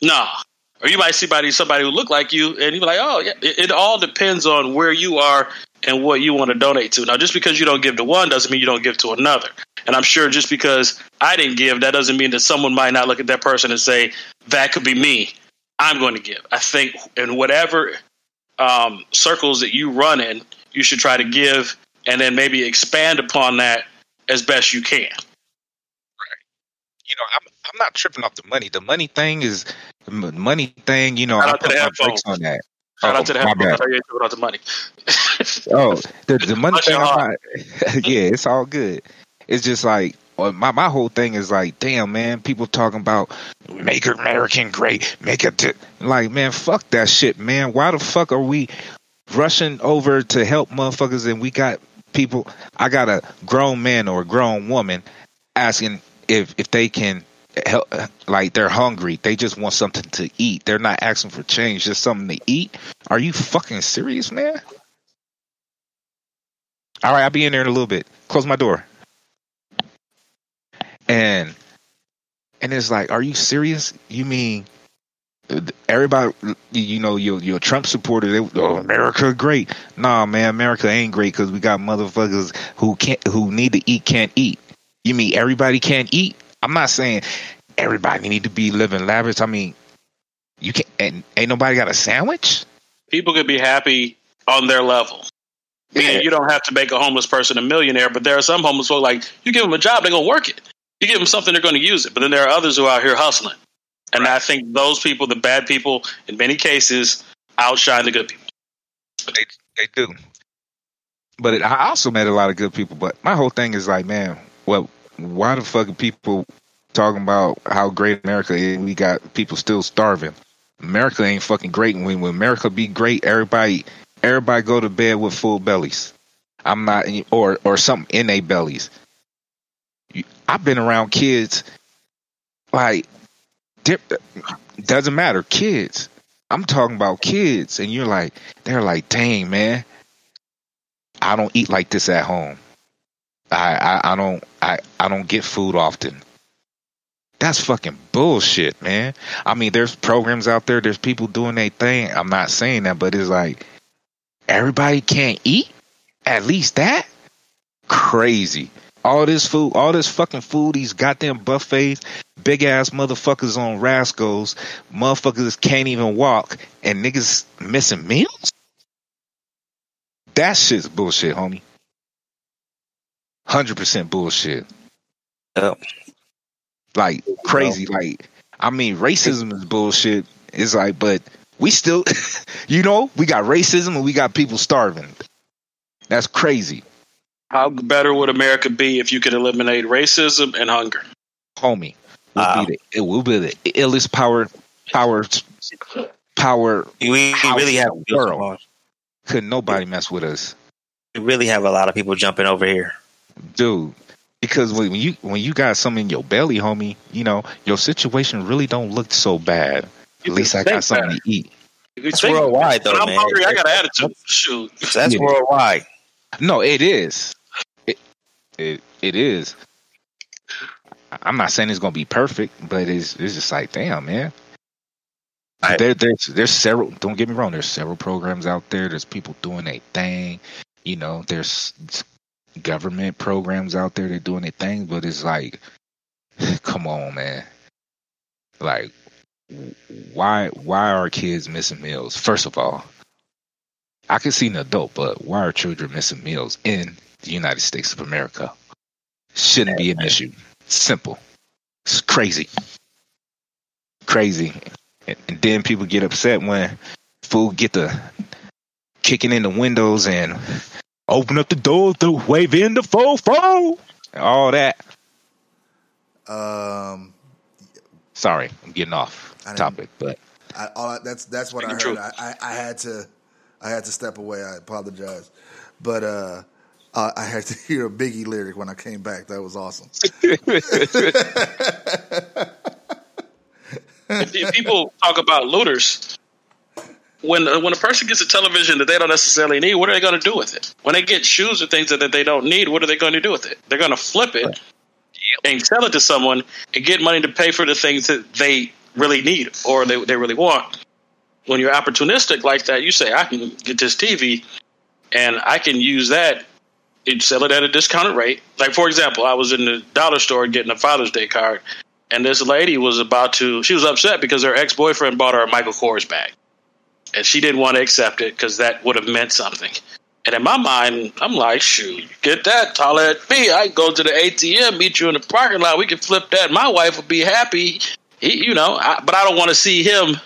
Nah. Or you might see somebody who look like you and you're like, oh, yeah. It all depends on where you are and what you want to donate to. Now, just because you don't give to one doesn't mean you don't give to another. And I'm sure just because I didn't give, that doesn't mean that someone might not look at that person and say, that could be me. I'm going to give. I think in whatever circles that you run in, you should try to give and then maybe expand upon that as best you can. Right. You know, I'm not tripping off the money. The money thing is the money thing. You know, I put my brakes on that. Shout out to the headphones. I thought you were talking about the money. The money thing. Yeah, it's all good. It's just like my whole thing is like, damn, man. People talking about make American great, make it like, man, fuck that shit, man. Why the fuck are we rushing over to help motherfuckers and we got people? I got a grown man or a grown woman asking if they can help, like they're hungry. They just want something to eat. They're not asking for change, just something to eat. Are you fucking serious, man? All right, I'll be in there in a little bit. Close my door. And it's like, are you serious? You mean everybody, you know, you're a Trump supporter. America great. Nah, man, America ain't great because we got motherfuckers who need to eat can't eat. You mean everybody can't eat? I'm not saying everybody need to be living lavish. I mean, you can't. And ain't nobody got a sandwich. People could be happy on their level. Meaning you don't have to make a homeless person a millionaire, but there are some homeless folks, like, you give them a job, they're going to work it. You give them something, they're going to use it. But then there are others who are out here hustling. And I think those people, the bad people, in many cases, outshine the good people. They do. But I also met a lot of good people. But my whole thing is like, man, well, why the fuck are people talking about how great America is? We got people still starving. America ain't fucking great. And when America be great, everybody go to bed with full bellies. I'm not, or something in their bellies. I've been around kids, like, doesn't matter, kids. I'm talking about kids, and they're like, dang, man, I don't eat like this at home. I don't get food often. That's fucking bullshit, man. I mean, there's programs out there, there's people doing their thing. I'm not saying that, but it's like, everybody can't eat? At least that? Crazy. All this food, all this fucking food, these goddamn buffets, big ass motherfuckers on Rascals, motherfuckers can't even walk, and niggas missing meals? That shit's bullshit, homie. 100% bullshit. Like, crazy. Like, I mean, racism is bullshit. It's like, but we still, you know, we got racism and we got people starving. That's crazy. How better would America be if you could eliminate racism and hunger? Homie, it will be the illest power. We really have world. Could nobody mess with us? We really have a lot of people jumping over here, dude. Because when you got something in your belly, homie, you know your situation really don't look so bad. At least I got something to eat. It's worldwide, though, man. I'm hungry. I got an attitude. Shoot, that's worldwide. No, it is. It is. I'm not saying it's gonna be perfect, but it's just like, damn, man. There's several. Don't get me wrong. There's several programs out there. There's people doing their thing. You know, there's government programs out there. They're doing their thing, but it's like, come on, man. Like, why are kids missing meals? First of all, I can see an adult, but why are children missing meals in the United States of America? Shouldn't be an issue. Simple. It's crazy. And then people get upset when food get to kicking in the windows and open up the doors to wave in the fofo and all that. Sorry, I'm getting off topic, but That's what I heard. I had to step away. I apologize, but I had to hear a Biggie lyric when I came back. That was awesome. People talk about looters. When a person gets a television that they don't necessarily need, what are they going to do with it? When they get shoes or things that they don't need, what are they going to do with it? They're going to flip it and sell it to someone and get money to pay for the things that they really need or they really want. When you're opportunistic like that, you say, I can get this TV and I can use that and sell it at a discounted rate. Like, for example, I was in the dollar store getting a Father's Day card, and this lady was she was upset because her ex-boyfriend bought her a Michael Kors bag. And she didn't want to accept it because that would have meant something. And in my mind, I'm like, shoot, get that, holler at me. I can go to the ATM, meet you in the parking lot. We can flip that. My wife would be happy. But I don't want to see him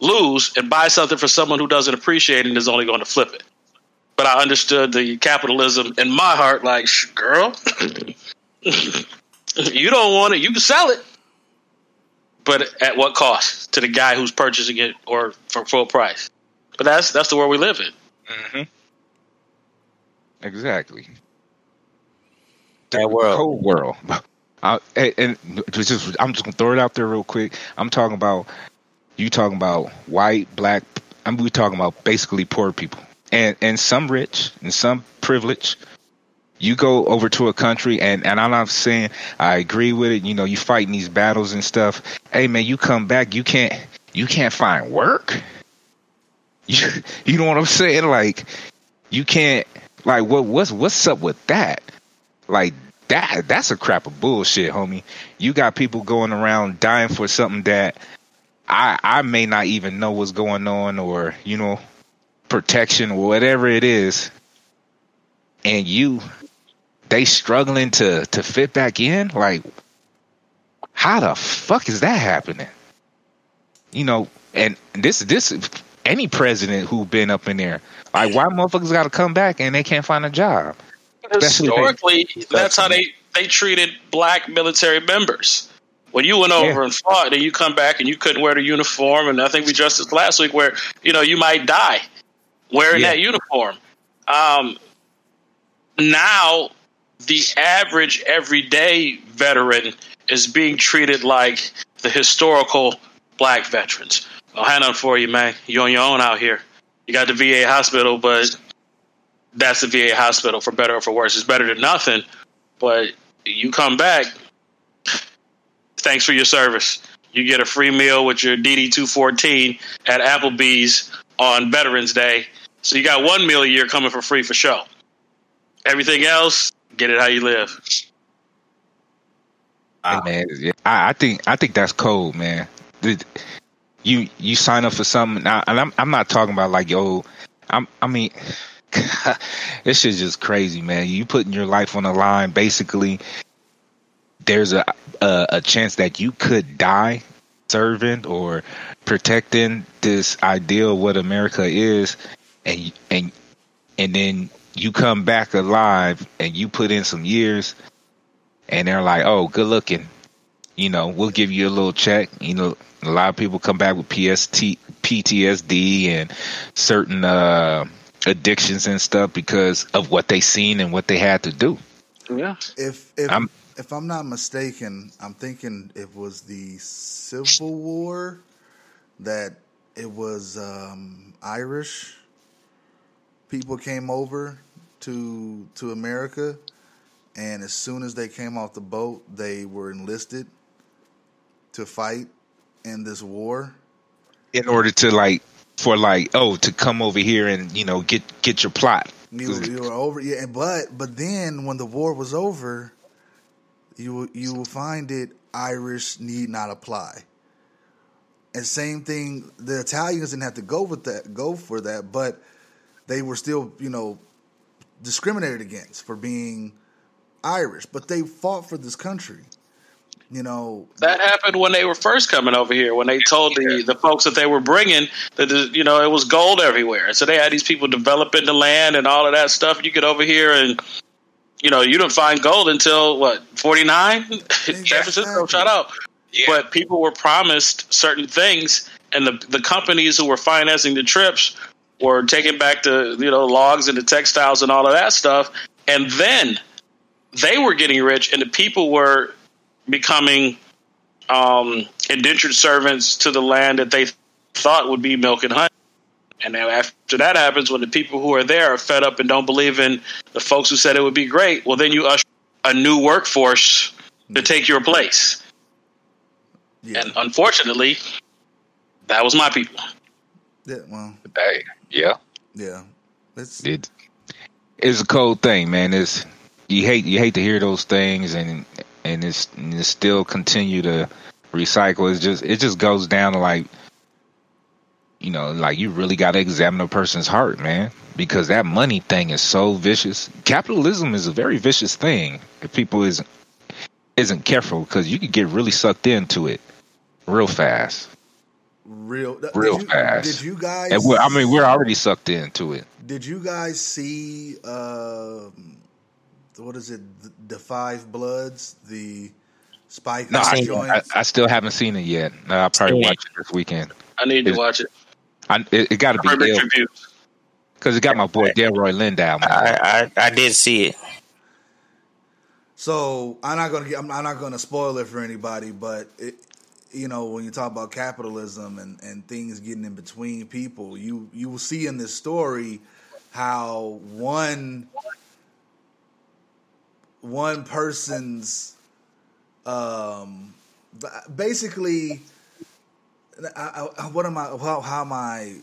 lose and buy something for someone who doesn't appreciate it and is only going to flip it. But I understood the capitalism in my heart, like, girl, you don't want it. You can sell it. But at what cost to the guy who's purchasing it or for full price? But that's the world we live in. Mm-hmm. Exactly. That world. Whole world. I'm just gonna throw it out there real quick. You talking about white, black. We talking about basically poor people and some rich and some privileged. You go over to a country, and I'm not saying I agree with it. You fighting these battles and stuff. Hey, man, you come back, you can't find work. You know what I'm saying? Like, you can't. Like, what's up with that? Like, that's a crap of bullshit, homie. You got people going around dying for something that I may not even know what's going on, or protection or whatever it is, and they struggling to fit back in. Like, how the fuck is that happening? And this any president who been up in there, like, why motherfuckers got to come back and they can't find a job? Historically, that's how they treated black military members. When you went over and fought, and you come back and you couldn't wear the uniform, and I think we addressed this last week, where you might die wearing that uniform. Now, the average everyday veteran is being treated like the historical black veterans. I'll hand on for you, man. You're on your own out here. You got the VA hospital, but that's the VA hospital, for better or for worse. It's better than nothing, but you come back, thanks for your service. You get a free meal with your DD-214 at Applebee's on Veterans Day. So you got one meal a year coming for free for show. Everything else, get it how you live. Hey, man, I think that's cold, man. You sign up for something, and I'm not talking about like, I mean, this shit's just crazy, man. You putting your life on the line. Basically, there's a chance that you could die serving or protecting this ideal of what America is, and then you come back alive and you put in some years, and they're like, oh, good looking, we'll give you a little check. A lot of people come back with PTSD and certain addictions and stuff because of what they seen and what they had to do. Yeah. If I'm not mistaken, I'm thinking it was the Civil War, that it was Irish people came over to America, and as soon as they came off the boat, they were enlisted to fight in this war. In order to to come over here and get your plot. You were over, yeah. But then when the war was over, you will find it Irish need not apply. And same thing, the Italians didn't have to go for that, but they were still discriminated against for being Irish. But they fought for this country. That happened when they were first coming over here, when they told the folks that they were bringing that it was gold everywhere. So they had these people developing the land and all of that stuff. You get over here and you didn't find gold until 49? San Francisco, shout out. Yeah. But people were promised certain things, and the companies who were financing the trips were taking back the logs and the textiles and all of that stuff, and then they were getting rich, and the people were becoming indentured servants to the land that they thought would be milk and honey. And then after that happens, when the people who are there are fed up and don't believe in the folks who said it would be great, well, then you usher a new workforce to take your place. Yeah. And unfortunately, that was my people. Yeah, well, yeah. It's a cold thing, man. You hate to hear those things, and it's still continue to recycle. It just goes down to like you really got to examine a person's heart, man, because that money thing is so vicious. Capitalism is a very vicious thing if people isn't careful, because you could get really sucked into it real fast. Real fast. Did you guys? And we're already sucked into it. Did you guys see what is it? The Five Bloods, the Spike. No, I still haven't seen it yet. I'll probably watch it this weekend. I need to watch it. It got to be ill, because it got my boy Delroy Lindow. I did see it. So I'm not gonna spoil it for anybody, but when you talk about capitalism and things getting in between people, you will see in this story how one person's basically. How my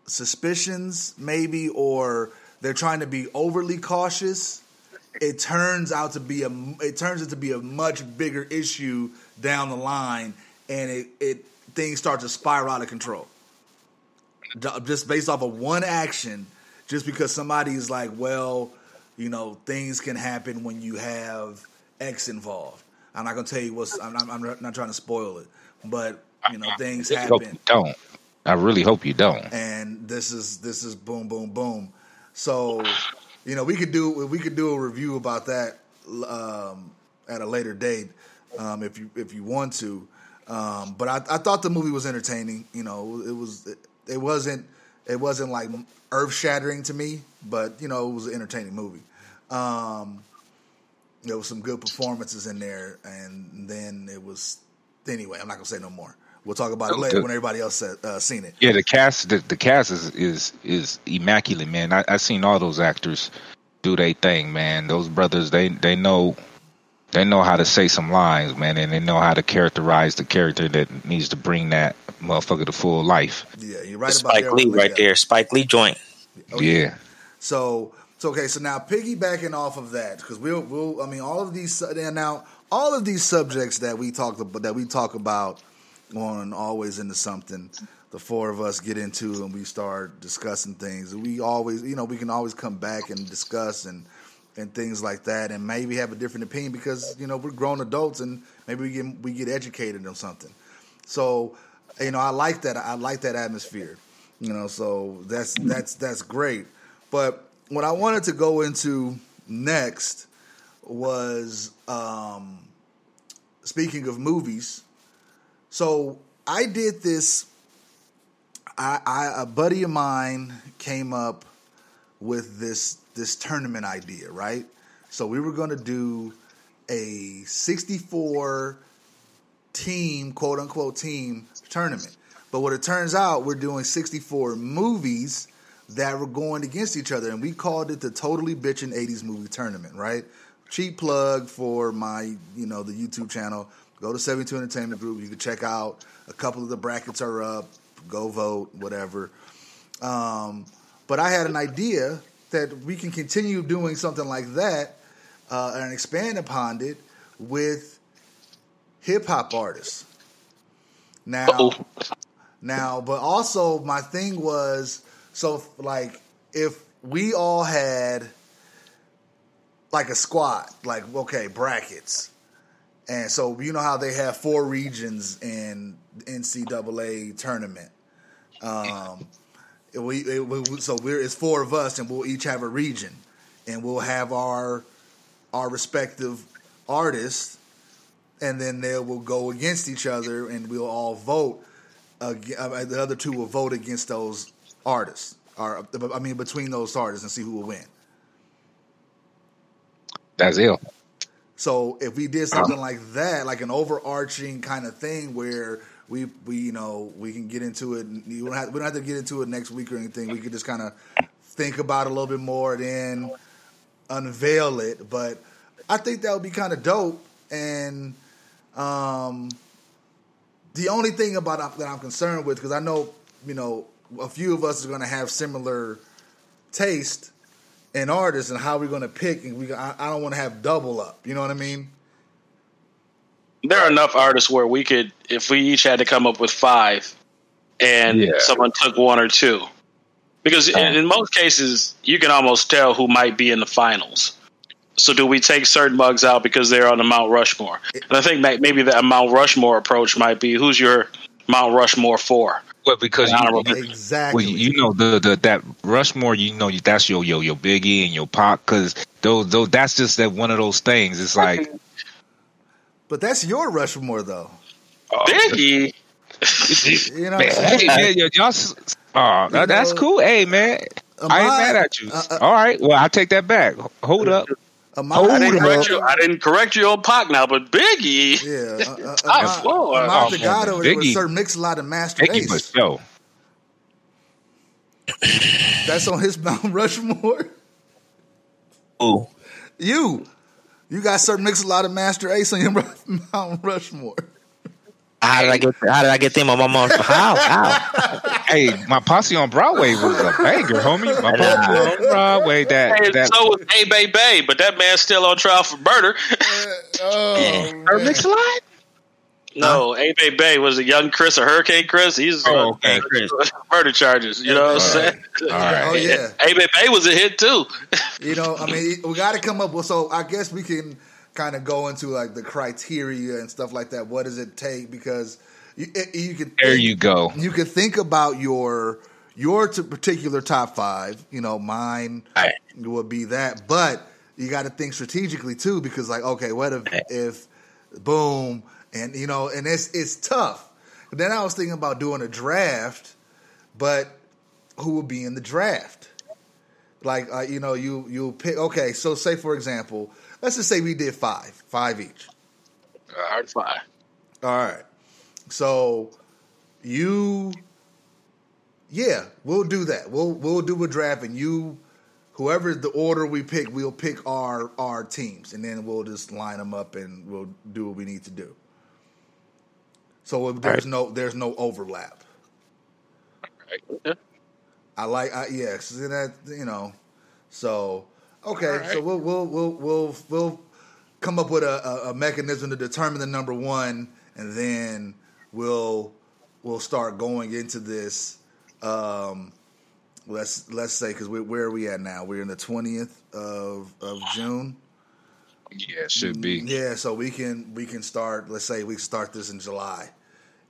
suspicions maybe, or they're trying to be overly cautious. It turns out to be a much bigger issue down the line, and things start to spiral out of control. Just based off of one action, just because somebody's like, well, things can happen when you have X involved. I'm not gonna tell you I'm not trying to spoil it, but. Things happen. I really hope you don't. And this is boom, boom, boom. So, we could do a review about that at a later date if you want to. But I thought the movie was entertaining. It wasn't like earth shattering to me, but it was an entertaining movie. There was some good performances in there, and then it was. Anyway, I'm not gonna say no more. We'll talk about it later when everybody else seen it. Yeah, the cast is immaculate, man. I seen all those actors do their thing, man. Those brothers, they know how to say some lines, man, and they know how to characterize the character that needs to bring that motherfucker to full life. Yeah, you're right about Spike Lee right there. Spike Lee joint. Oh, yeah. So okay. So now piggybacking off of that, because we'll all of these subjects that we talk about on Always Into Something, the four of us get into and we start discussing things. We always, we can always come back and discuss and things like that, and maybe have a different opinion because we're grown adults and maybe we get educated on something. So I like that. I like that atmosphere. So that's great. But what I wanted to go into next was speaking of movies. So I did this. A buddy of mine came up with this tournament idea, right? So we were going to do a 64 team, quote unquote team tournament. But what it turns out, we're doing 64 movies that were going against each other, and we called it the Totally Bitchin' 80s Movie Tournament, right? Cheap plug for my, the YouTube channel. Go to 72 Entertainment Group. You can check out a couple of the brackets are up. Go vote, whatever. But I had an idea that we can continue doing something like that and expand upon it with hip-hop artists. Now, but also my thing was, so like if we all had like a squad, like, okay, brackets. And so how they have 4 regions in NCAA tournament. It's 4 of us, and we'll each have a region, and we'll have our respective artists, and then they will go against each other, and we'll all vote. the other two will vote against those artists, or between those artists, and see who will win. That's ill. So if we did something like that, like an overarching kind of thing where we can get into it. We don't have to get into it next week or anything. We could just kind of think about it a little bit more, then unveil it. But I think that would be kind of dope. And the only thing about that I'm concerned with, because I know a few of us are going to have similar taste in artists and how we're going to pick, and I don't want to have double up. You know what I mean? There are enough artists where we could, if we each had to come up with 5, and someone took 1 or 2, because in most cases you can almost tell who might be in the finals. So do we take certain mugs out because they're on the Mount Rushmore? And I think maybe that Mount Rushmore approach might be, who's your Mount Rushmore for? Well, because exactly, that Rushmore, that's your Biggie and your Pac, because those that's just that one of those things. It's like, but that's your Rushmore though, Biggie. Man, that's cool. Hey, man, I ain't mad at you. All right, well, I'll take that back. Hold up. I didn't correct you on Pac now, but Biggie. Mount Tagato was Sir Mix-a-Lot and Master Biggie Ace. Yo. That's on his Mount Rushmore. Ooh. You got Sir Mix-a-Lot and Master Ace on your Mount Rushmore. How did I get them on my mom? How? Hey, my Posse on Broadway was a banger, homie. My Posse on Broadway. So was A-Bay, but that man's still on trial for murder. Or Mix-a-Lot? No, A-Bay was a young Chris or Hurricane Chris. He's Chris. Murder charges. You know what I'm saying? All right. Oh yeah. A-Bay was a hit too. We got to come up with. So I guess we can kind of go into like the criteria and stuff like that. What does it take? Because you can. There you go. You can think about your particular top 5. Mine would be that, but you got to think strategically too, because like, okay, what if boom, and and it's tough. But then I was thinking about doing a draft, but who would be in the draft? Like, you'll pick. Okay, so say for example, let's just say we did 5 each. All right, 5. All right. So we'll do that. We'll do a draft, and whoever the order we pick, we'll pick our teams, and then we'll just line them up, and we'll do what we need to do. So there's no overlap. Right. So okay, right. So we'll come up with a mechanism to determine the number 1, and then we'll start going into this. Let's say, because where are we at now? We're in the 20th of June. Yeah, it should be. Yeah, so we can start. Let's say we start this in July,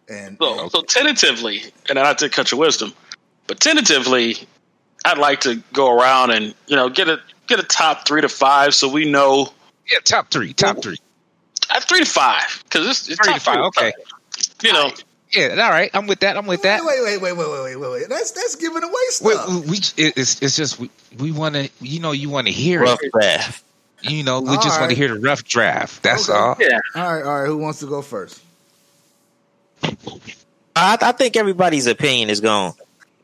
and so tentatively, and not to cut your wisdom, but tentatively, I'd like to go around and get a top 3 to 5, so we know. Yeah, top 3. 3 to 5, because it's 3 to 5. Okay. Yeah, all right. I'm with that. Wait. That's giving away stuff. It's just we want to. You want to hear rough it. draft. We just want to hear the rough draft. That's all. Yeah. All right. Who wants to go first? I think everybody's opinion is going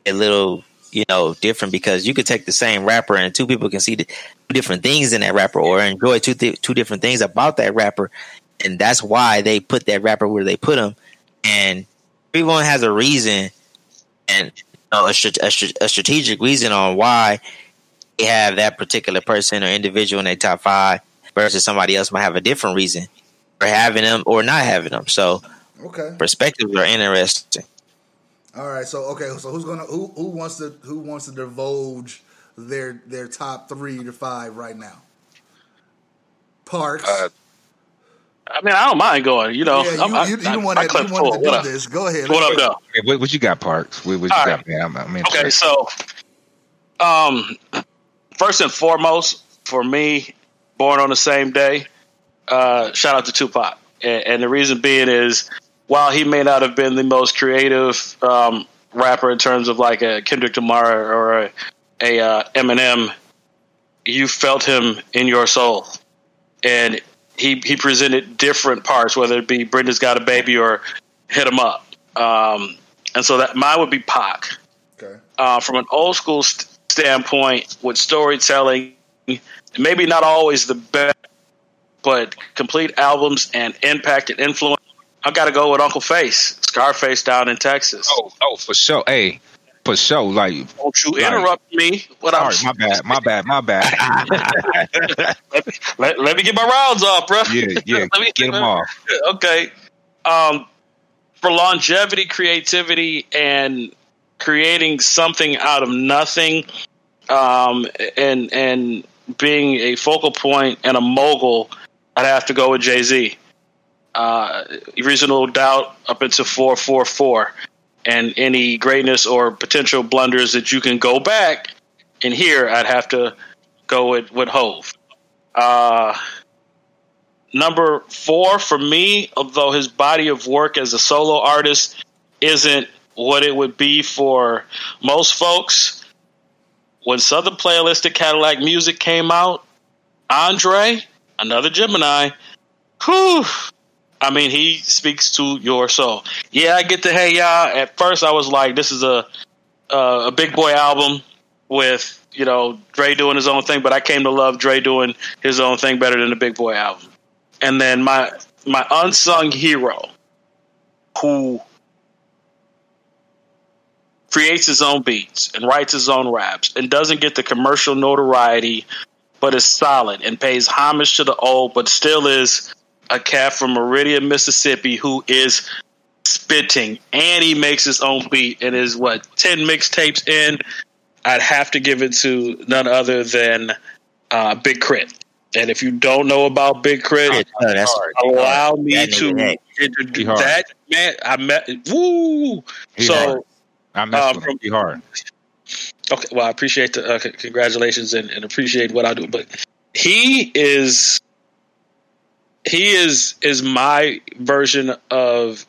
a little, different, because you could take the same rapper and 2 people can see the 2 different things in that rapper, or enjoy two different things about that rapper, and that's why they put that rapper where they put him. And everyone has a reason, and a strategic reason on why they have that particular person or individual in their top 5 versus somebody else might have a different reason for having them or not having them. So perspectives are interesting. All right, so who wants to divulge their top 3 to 5 right now? Parks. I don't mind going. You wanted to do this. Go ahead. What up, though? Hey, what you got, Parks? What you got, man? Okay, so first and foremost, for me, born on the same day. Shout out to Tupac, and the reason being is while he may not have been the most creative rapper in terms of like a Kendrick Lamar or a Eminem, you felt him in your soul, and he presented different parts, whether it be Brenda's Got a Baby or Hit 'Em Up, and so that mine would be Pac. Okay. From an old school standpoint, with storytelling, maybe not always the best, but complete albums and impact and influence, I got to go with Uncle Face, Scarface down in Texas. Oh, for sure. Hey, for sure. Like, don't you interrupt me? Sorry, my bad. let me get my rounds off, bro. Yeah, let me get them off. Okay. For longevity, creativity, and creating something out of nothing, and being a focal point and a mogul, I'd have to go with Jay-Z. Reasonable Doubt up into 444, and any greatness or potential blunders that you can go back and hear, I'd have to go with Hove. Number 4 for me, although his body of work as a solo artist isn't what it would be for most folks, when Southern Playalistic Cadillac Music came out, Andre, another Gemini, whew, I mean, he speaks to your soul. Yeah, I get the Hey Ya. At first, I was like, this is a Big Boy album with, Dre doing his own thing, but I came to love Dre doing his own thing better than the Big Boy album. And then my unsung hero, who creates his own beats and writes his own raps and doesn't get the commercial notoriety, but is solid and pays homage to the old, but still is a cat from Meridian, Mississippi, who is spitting, and he makes his own beat and is 10 mixtapes in. I'd have to give it to none other than Big Crit. And if you don't know about Big Crit, allow me to introduce that man. I met. Woo! So I met him. He hard. Okay, well, I appreciate the congratulations and appreciate what I do, but he is my version of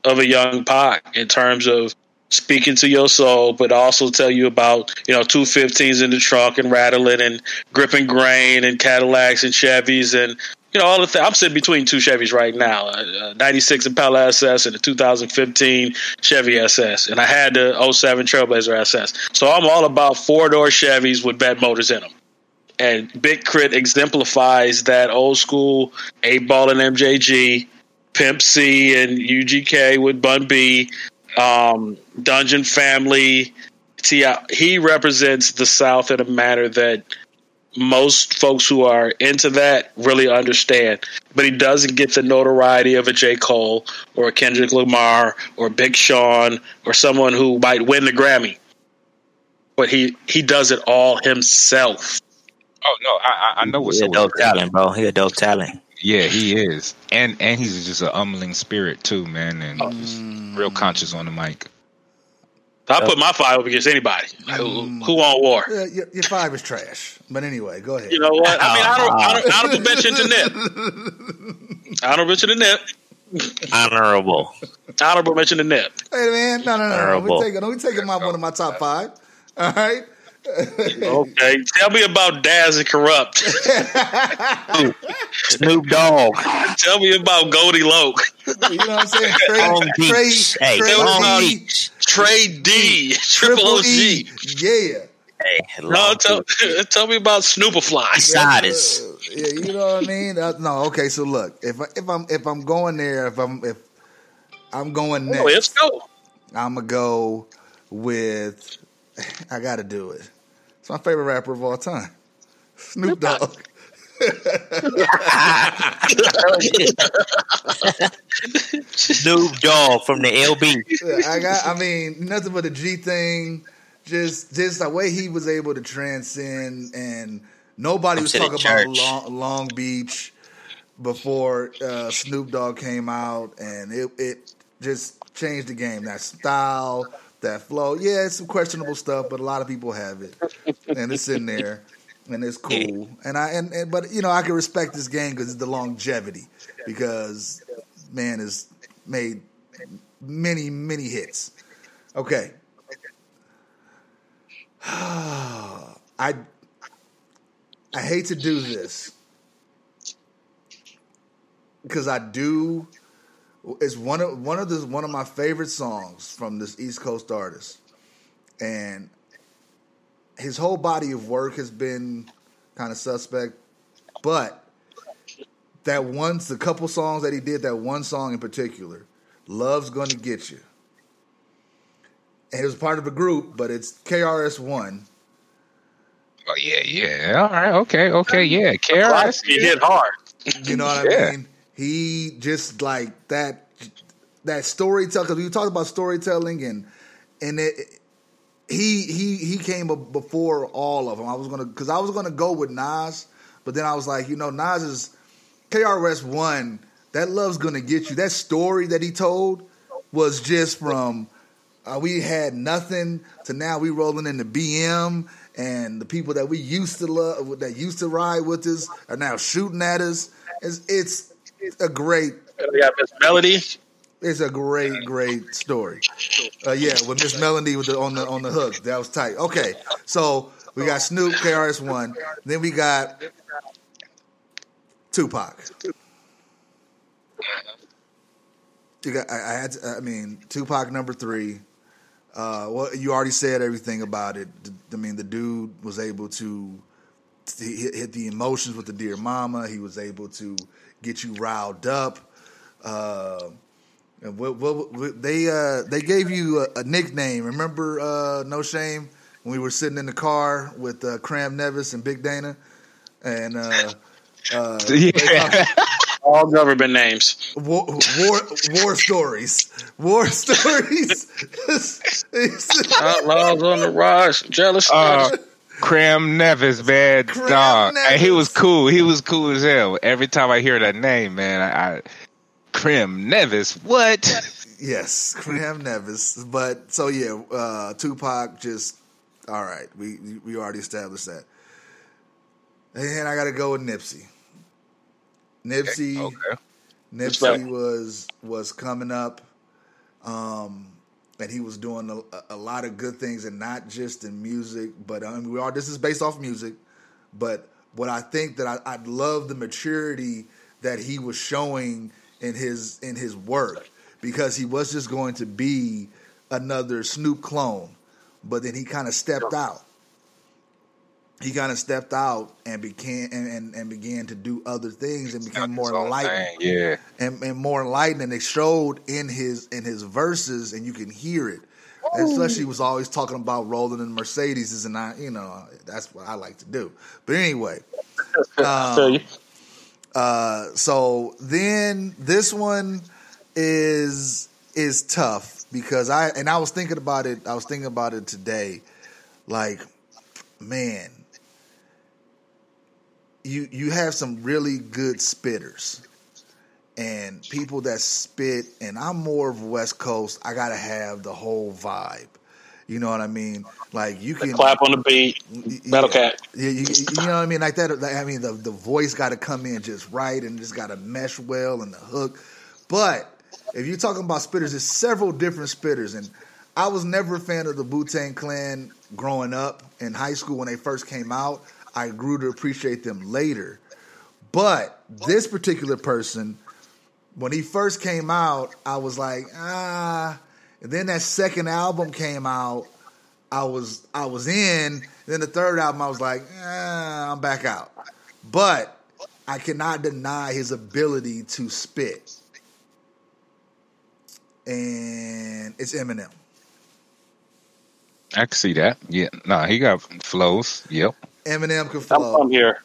a young Pac in terms of speaking to your soul, but also tell you about 215s in the trunk and rattling and gripping grain and Cadillacs and Chevys and all the things. I'm sitting between two Chevys right now, a 96 Impala SS and a 2015 Chevy SS, and I had the 07 Trailblazer SS. So I'm all about 4-door Chevys with bed motors in them. And Big Crit exemplifies that old school 8-ball and MJG, Pimp C and UGK with Bun B, Dungeon Family, T.I. He represents the South in a manner that most folks who are into that really understand. But he doesn't get the notoriety of a J. Cole or a Kendrick Lamar or Big Sean or someone who might win the Grammy. But he does it all himself. Oh no, I know what's a dope talent, bro. He a dope talent. Yeah, he is, and he's just an humbling spirit too, man, and just real conscious on the mic. I put my 5 up against anybody who on war. Yeah, your 5 is trash, but anyway, go ahead. You know what? I mean, honorable mention to Nip. Honorable mention to Nip. Honorable mention to Nip. Hey man, no. We taking one of my top 5. All right. Okay, tell me about Daz and Corrupt. Snoop Dogg. Tell me about Goldie Loc. You know what I'm saying? Trey D, Triple OG. Yeah. Hey, no, tell me about Snoopafly. Yeah, you know what I mean? No, okay. So look, if I'm going there, if I'm going next, let's go. I'm gonna go with. I got to do it. It's my favorite rapper of all time, Snoop Dogg. Snoop Dogg from the LB. I mean, nothing but a G thing. Just the way he was able to transcend, and nobody was talking about Long Beach before Snoop Dogg came out, and it just changed the game. That style. That flow, yeah, it's some questionable stuff, but a lot of people have it, and it's in there, and it's cool. But I can respect this game because it's the longevity. Because man has made many, many hits. Okay. I hate to do this because I do. It's one of my favorite songs from this East Coast artist, and his whole body of work has been kind of suspect, but the couple songs that he did, that one song in particular, "Love's Gonna Get You," and it was part of a group, but it's KRS-One. Oh yeah. All right, okay, yeah. KRS, he hit hard. You know what I mean? He just like that storytelling. Because we talked about storytelling, and he came up before all of them. I was gonna go with Nas, but then I was like, Nas is KRS-One. That "Love's Gonna Get You." That story that he told was just from we had nothing to now we rolling in the BM, and the people that we used to love, that used to ride with us, are now shooting at us. It's a great. We got Miss Melody. It's a great story. With Miss Melody on the hook, that was tight. Okay, so we got Snoop, KRS-One, then we got Tupac. You got Tupac number 3. Well, you already said everything about it. I mean, the dude was able to hit the emotions with the Dear Mama. He was able to get you riled up. And they gave you a nickname. Remember, No Shame, when we were sitting in the car with Cram Nevis and Big Dana, and all government names. War stories. War stories. Outlaws on the rise. Jealous. Cram Nevis, man, dog. Nevis. And he was cool. He was cool as hell. Every time I hear that name, man, I Cram Nevis. What? Yes, Cram Nevis. But so Tupac just all right. We already established that. And I got to go with Nipsey. Nipsey was coming up, and he was doing a lot of good things, and not just in music. But this is based off music. But what I think that I love the maturity that he was showing in his work, because he was just going to be another Snoop clone, but then he kind of stepped out. He kind of stepped out and began to do other things and became more enlightened. And more enlightened, and it showed in his verses, and you can hear it. And especially, he was always talking about rolling in Mercedes, and that's what I like to do. But anyway, so then this one is tough because I was thinking about it. I was thinking about it today, like, man. You have some really good spitters and people that spit, and I'm more of West Coast. I gotta have the whole vibe. You know what I mean? Like you can clap on the beat, Battle Cat. Yeah, you know what I mean? Like that. I mean, the voice got to come in just right, and just got to mesh well, and the hook. But if you're talking about spitters, there's several different spitters, and I was never a fan of the Wu-Tang Clan growing up in high school when they first came out. I grew to appreciate them later. But this particular person, when he first came out, I was like, And then that second album came out, I was in. And then the third album, I was like, I'm back out. But I cannot deny his ability to spit. And it's Eminem. I can see that. Yeah. No, he got flows. Yep. Eminem can flow. I'm here.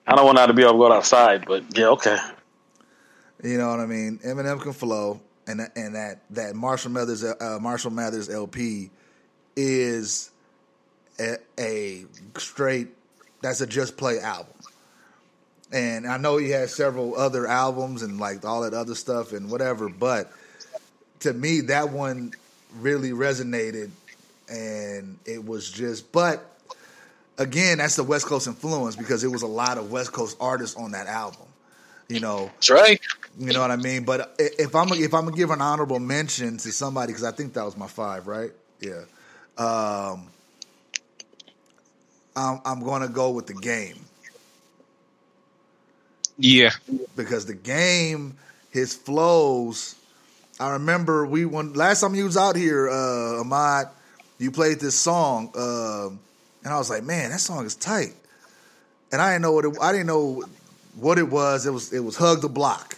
I don't want to be able to go outside, but yeah, okay. You know what I mean? Eminem can flow, and that Marshall Mathers LP is a straight. That's a Just Play album, and I know he has several other albums and like all that other stuff and whatever, but to me that one really resonated, and it was just. But again, that's the West Coast influence because it was a lot of West Coast artists on that album. That's right. You know what I mean? But if I'm gonna give an honorable mention to somebody, because I think that was my 5, right? Yeah. I'm going to go with The Game. Yeah. Because The Game, his flows. I remember last time he was out here, Ahmad, you played this song, and I was like, man, that song is tight. And I didn't know what it was. It was Hug the Block.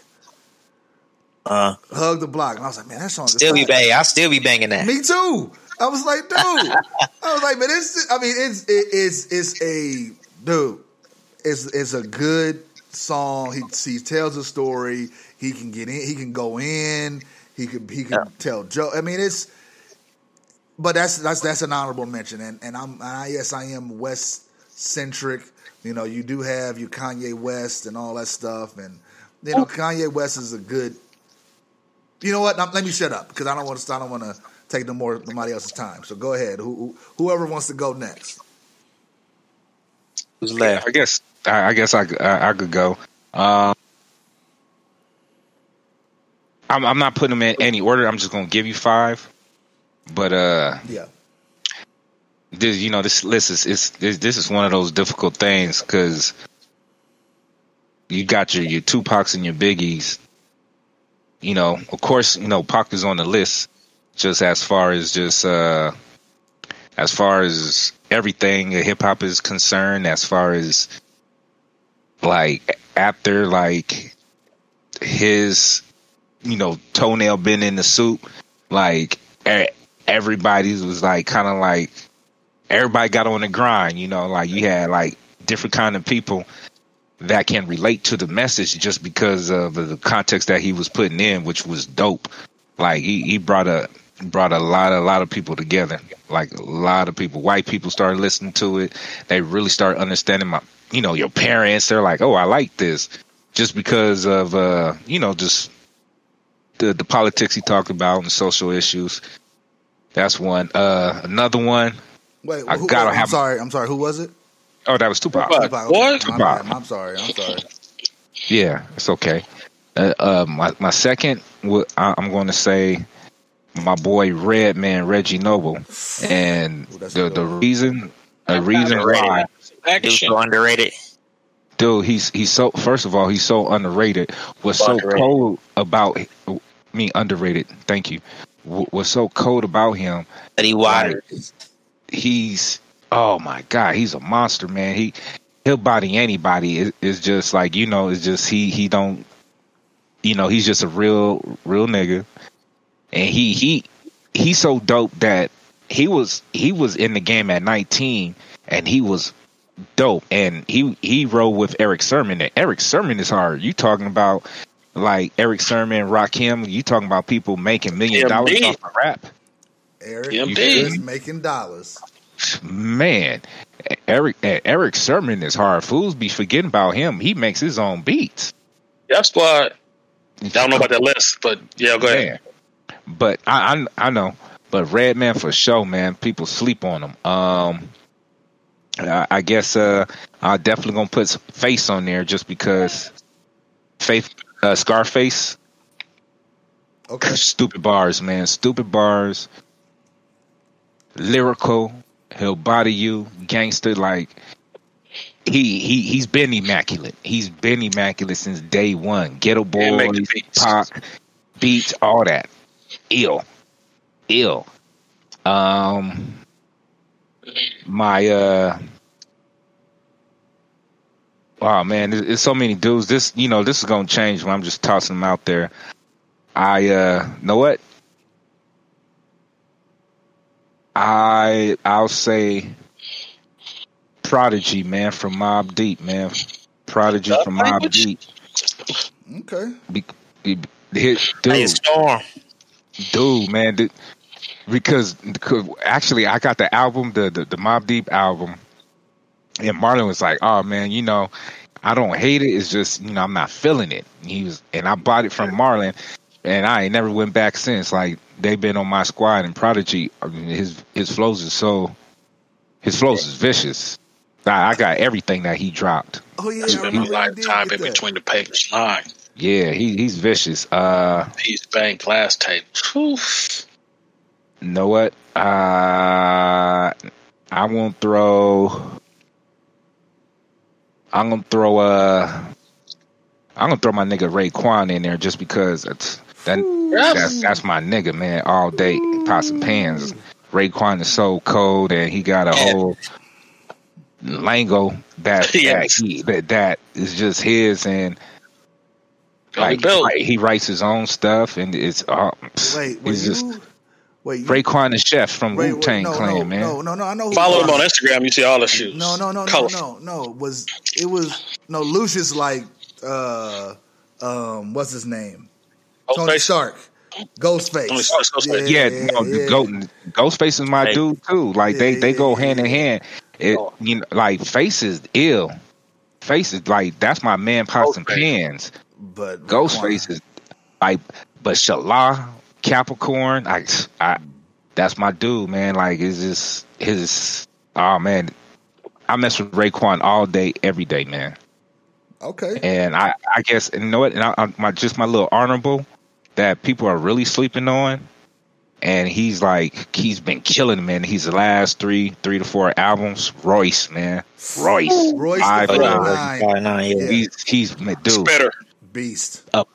Hug the Block. And I was like, man, that song is tight. I'll still be banging that. Me too. I was like, dude. I was like, man, it's a good song. He tells a story. He can get in. He can go in. He can tell jokes. I mean, but that's an honorable mention. And yes, I am West centric. You do have your Kanye West and all that stuff, and Kanye West is a good. You know what? Now, let me shut up because I don't want to take nobody else's time. So go ahead. Whoever wants to go next. Who's left? I guess I could go. I'm not putting them in any order. I'm just gonna give you 5. But yeah. This list is one of those difficult things because you got your Tupacs and your Biggies. Of course, Pac is on the list just as far as everything hip hop is concerned, as far as like after like his toenail been in the soup, like everybody was like kind of like everybody got on the grind, like you had like different kind of people that can relate to the message just because of the context that he was putting in, which was dope. Like he brought a lot of people together. Like a lot of people, white people started listening to it. They really started understanding your parents. They're like, oh, I like this, just because of just the politics he talked about and social issues. That's one. Another one. Wait, I'm sorry. Who was it? Oh, that was Tupac. What? Tupac. I'm sorry. Yeah, it's okay. My second, I'm going to say my boy Redman, Reggie Noble, and the reason why He's so underrated. Dude, he's so. First of all, he's so underrated. What's so cold about me? Underrated. Thank you. What's so cold about him? That he wired. He's. Oh my God, he's a monster, man. He'll body anybody. It's just like it's just he don't. He's just a real nigga, and he's so dope that he was in the game at 19, and he was dope, and he rode with Eric Sermon. And Eric Sermon is hard. You talking about like Eric Sermon, Rakim? You talking about people making $1 million off of rap? Eric is making dollars. Man, Eric Sermon is hard. Fools be forgetting about him. He makes his own beats. Yep, Squad. I don't know about that list, but yeah, go ahead. But I know. But Redman for sure, man. People sleep on him. I guess I'm definitely gonna put Face on there just because Scarface. Okay. Stupid bars, man. Stupid bars. Lyrical. He'll body you. Gangster. Like he's been immaculate. He's been immaculate since day one. Ghetto Boys, Pac, beats, all that. Ill. Oh man, there's so many dudes. This is gonna change when I'm just tossing them out there. Know what? I'll say Prodigy, man, from Mobb Deep, man. Prodigy from Mobb Deep. Okay. Dude, man, because actually I got the album, the Mobb Deep album, and Marlon was like, "Oh man, I don't hate it. It's just I'm not feeling it." And I bought it from Marlon, and I ain't never went back since. Like they've been on my squad, and Prodigy, I mean, his flows is vicious. I got everything that he dropped. Oh yeah, Spent my lifetime in between the papers line. Yeah, he's vicious. He's bang glass tape. Oof. You know what? I'm gonna throw my nigga Raekwon in there just because that's my nigga, man. All day pots and pans. Raekwon is so cold, and he got a whole lingo that is just his, and like he writes his own stuff, and it's Raekwon is Chef from Wu-Tang Clan, man. No, I know. Follow him on Instagram. You see all the shoes. No. Lucius like what's his name? Tony Stark. Ghostface. Ghostface is my dude too. Like they go hand in hand. Like Face is ill. Face is like that's my man pots and pans. But Ghostface is like, but Shala Capricorn, that's my dude, man. Like it's just oh man, I mess with Raekwon all day, every day, man. Okay. And I guess, you know what? And my little honorable that people are really sleeping on, and he's been killing, man. He's the last 3 to 4 albums. Royce, man. Royce 5'9". Yeah. He's my dude. Better. Beast. A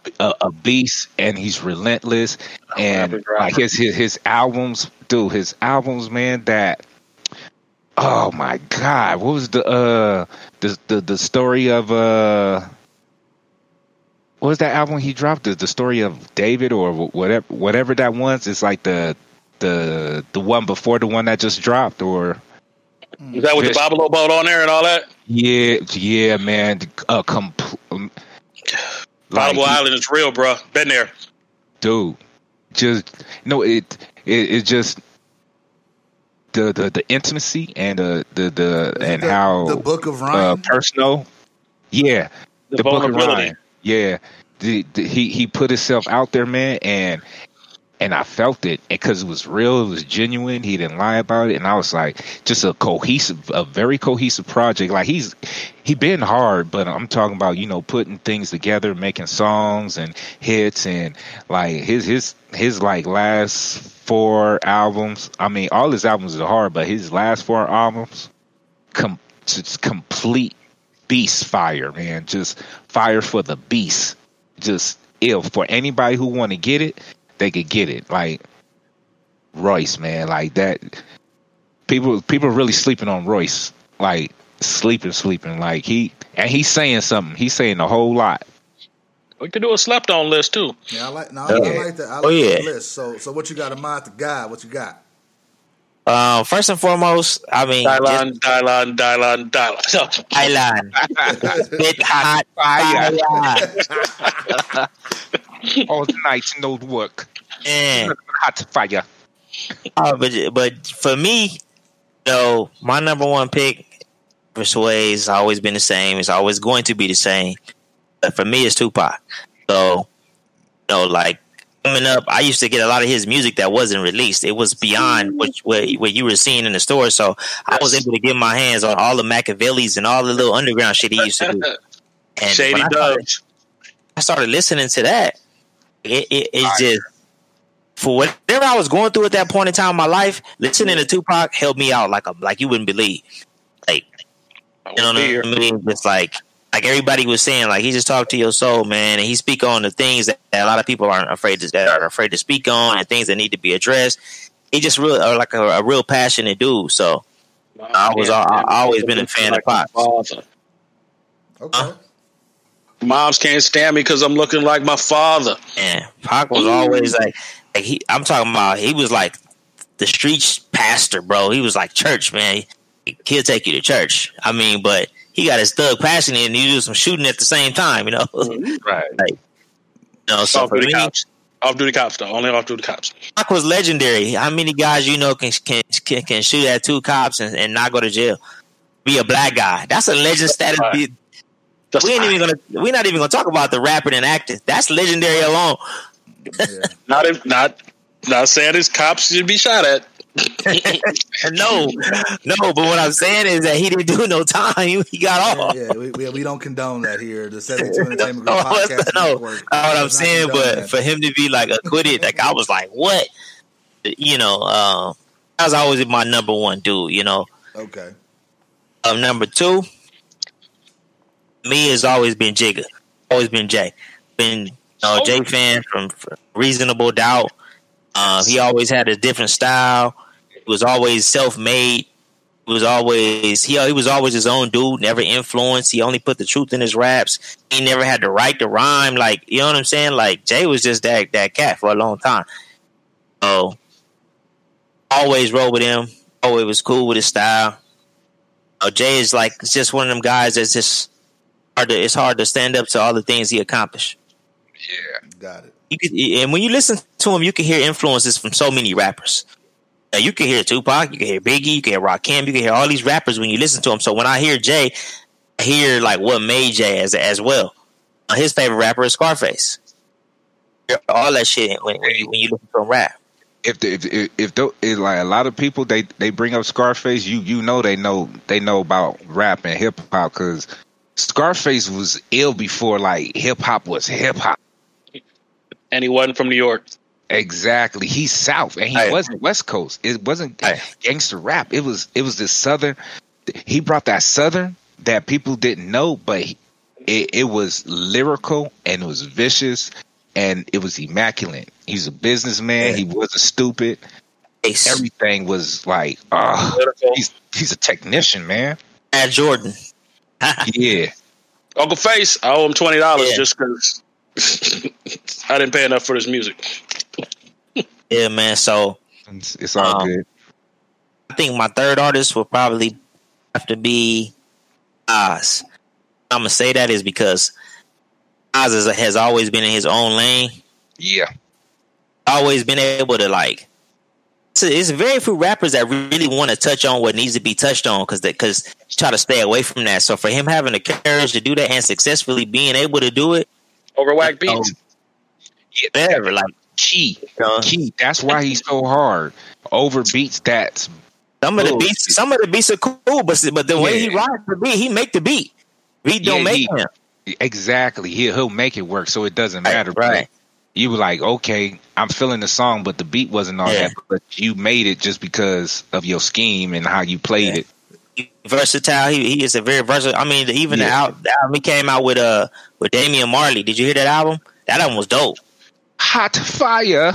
beast, and he's relentless. And like his albums, dude. His albums, man. That. Oh my God! What was the story of what was that album he dropped? The story of David or whatever that was. It's like the one before the one that just dropped, or is that with the Babalo boat on there and all that? Yeah, man. Babalo Island is real, bro. Been there, dude. Just it just. The intimacy and how the Book of Ryan personal, the Book of Ryan, he put himself out there, man, and I felt it because it was real, it was genuine. He didn't lie about it, and I was like, just a very cohesive project. Like he been hard, but I'm talking about putting things together, making songs and hits, and like his like last 4 albums. I mean, all his albums are hard, but his last 4 albums, just complete beast fire, man. Just fire for the beast. Just ill for anybody who want to get it. They could get it. Like Royce, man, like that. People are really sleeping on Royce. Like sleeping. Like he's saying something. He's saying a whole lot. We could do a slept on list too. Yeah, I like that. I like the list. So what you got in mind to God? What you got? First and foremost, I mean, Dylan. Spit hot fire. All night, no work. Hot fire. But for me, my number one pick for Sway has always been the same. It's always going to be the same. But for me, it's Tupac. So, like coming up, I used to get a lot of his music that wasn't released. It was beyond what you were seeing in the store. So I was able to get my hands on all the Machiavellis and all the little underground shit he used to do. And Shady Dubs. I started listening to that. It's just, for whatever I was going through at that point in time in my life, listening to Tupac helped me out like you wouldn't believe. Like, you know what I mean? It's like everybody was saying, like, he just talked to your soul, man, and he speak on the things that a lot of people are afraid to speak on, and things that need to be addressed. He just really like a real passionate dude. So I always been a fan of Pop. Okay. Moms can't stand me because I'm looking like my father. Yeah, Pac was always like I'm talking about. He was like the street pastor, bro. He was like church, man. He'll take you to church. I mean, but he got his thug passion and you do some shooting at the same time, Right. Like, so for me, off-duty cops, though. Only off-duty cops. Pac was legendary. How many guys can shoot at 2 cops and not go to jail? Be a black guy. That's a legend status. Right. We're not even gonna talk about the rapping and acting. That's legendary alone. Yeah. Not saying his cops should be shot at. No, but what I'm saying is that he didn't do no time. He got off. Yeah, we don't condone that here. The 72 Entertainment Group podcast no, network. what I'm saying, but that. for him to be like acquitted, like I was like, what? You know, that was always my number one dude. You know. Okay. Number two, me has always been Jigga. Always been Jay. Been Jay fan from Reasonable Doubt. He always had a different style. He was always self-made. He was always his own dude. Never influenced. He only put the truth in his raps. He never had to write the rhyme. Like, you know what I'm saying? Like, Jay was just that cat for a long time. So always rode with him. Always was cool with his style. Jay is like just one of them guys that's just hard. It's hard to stand up to all the things he accomplished. Yeah, got it. And when you listen to him, you can hear influences from so many rappers. You can hear Tupac, you can hear Biggie, you can hear Rakim, you can hear all these rappers when you listen to him. So when I hear Jay, I hear like what made Jay as well. His favorite rapper is Scarface. All that shit when you listen to him rap. If like a lot of people they bring up Scarface, you know they know about rap and hip hop because Scarface was ill before like hip hop was hip hop. And he wasn't from New York. Exactly, he's South and he wasn't West Coast. It wasn't gangster rap. It was this Southern. He brought that Southern that people didn't know, but it was lyrical and it was vicious. And it was immaculate. He's a businessman. He wasn't stupid. Everything was like, he's a technician, man. At Jordan. Yeah. Uncle Face, I owe him $20 just because I didn't pay enough for his music. Yeah, man. So it's all good. I think my third artist will probably have to be Oz. I'm gonna say that is because Oz has always been in his own lane. Yeah. Always been able to like. It's very few rappers that really want to touch on what needs to be touched on because try to stay away from that. So for him having the courage to do that and successfully being able to do it over whack beats, whatever, like key. That's why he's so hard. Over beats that's some of the beats are cool, but the way he rides the beat, he make the beat. Beat don't make him. Exactly. He'll make it work, so it doesn't matter. Right. You were like, okay, I'm feeling the song, but the beat wasn't all that. But you made it just because of your scheme and how you played it. Versatile. He is a very versatile. I mean, even the album he came out with Damian Marley. Did you hear that album? That album was dope. Hot fire.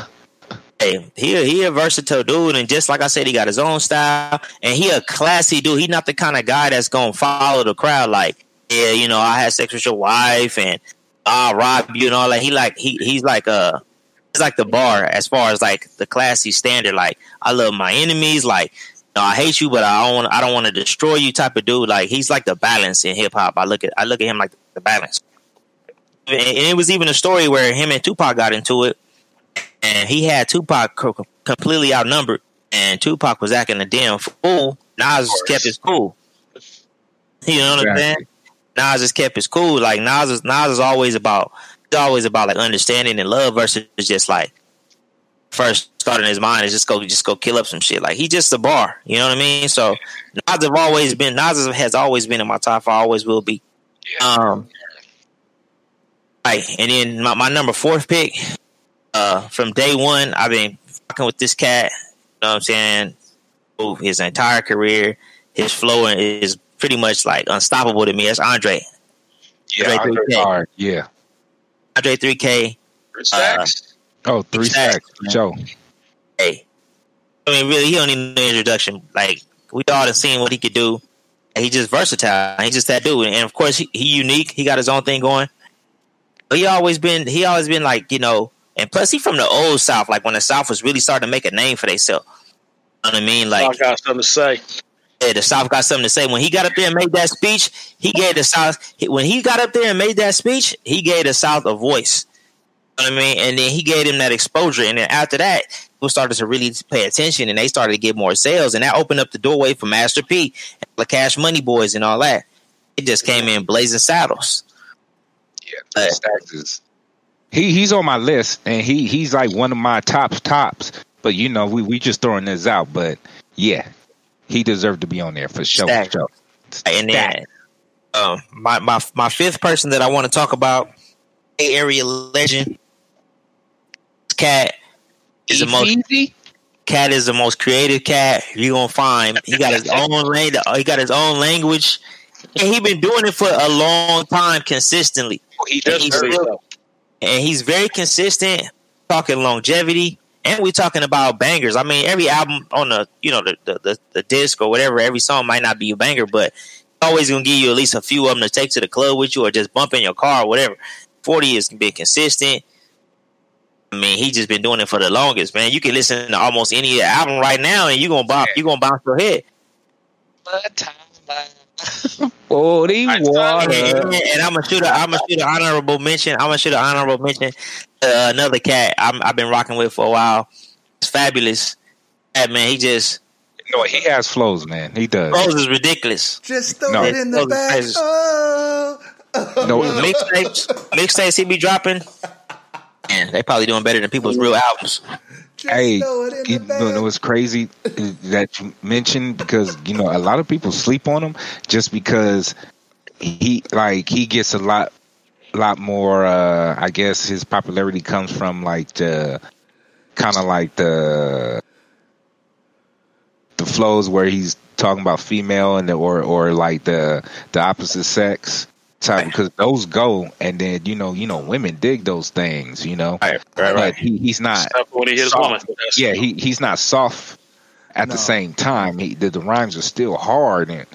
Hey, he a versatile dude, and just like I said, he got his own style, and he a classy dude. He's not the kind of guy that's gonna follow the crowd like, yeah, you know, I had sex with your wife and I'll rob you and all that. He's like the bar as far as like the classy standard. Like, I love my enemies. Like, no, I hate you, but I don't want to destroy you type of dude. Like, he's like the balance in hip hop. I look at him like the balance. And it was even a story where him and Tupac got into it, and he had Tupac completely outnumbered, and Tupac was acting a damn fool. Nas kept his cool. You know what I'm saying? Nas just kept his cool. Like Nas is always about like understanding and love versus just like first starting his mind is just go kill up some shit. Like, he just a bar. You know what I mean? So Nas has always been in my top 5. Always will be. Right, and then my number 4 pick. From day one, I've been fucking with this cat. You know what I'm saying? His entire career, his flow is pretty much like unstoppable to me. That's Andre. Yeah, Andre 3K. Yeah. Andre 3K. 3 stacks. 3 stacks. Joe. Hey. I mean, really, he don't need no introduction. Like, we all have seen what he could do. And he's just versatile. He's just that dude. And of course, he unique. He got his own thing going. But he always been like, you know, and plus he from the old South, like when the South was really starting to make a name for themselves. You know what I mean? Like, I got something to say. Yeah, the South got something to say. When he got up there and made that speech, he gave the South. When he got up there and made that speech, he gave the South a voice. You know what I mean? And then he gave him that exposure. And then after that, people started to really pay attention, and they started to get more sales, and that opened up the doorway for Master P, and the Cash Money Boys, and all that. It just came in blazing saddles. Yeah, Stacks is. He's on my list, and he's like one of my tops. But we just throwing this out. But yeah, he deserved to be on there for sure. And then my fifth person that I want to talk about, Bay Area legend, Cat is the most. Cat is the most creative cat you're gonna find. He got his own language. He got his own language, and he been doing it for a long time consistently. And he's very consistent, talking longevity, and we're talking about bangers. I mean, every album on the disc or whatever, every song might not be a banger, but always gonna give you at least a few of them to take to the club with you or just bump in your car or whatever. 40 has been consistent. I mean, he just been doing it for the longest, man. You can listen to almost any album right now, and you're gonna bounce your head. 40 water. And I'm gonna shoot an honorable mention. Another cat I've been rocking with for a while. It's Fabulous. Yeah, man, he just. He has flows, man. He does. Flows is ridiculous. Just throw it in the bag. Mixtapes he be dropping. Man, they probably doing better than people's real albums. Hey, you know what's crazy that you mentioned, because a lot of people sleep on him just because he gets a lot more. I guess his popularity comes from the flows where he's talking about female or like the opposite sex type, because those go, and then women dig those things, Right. But he's not when he hits soft. woman. Yeah, he's not soft at the same time. The rhymes are still hard,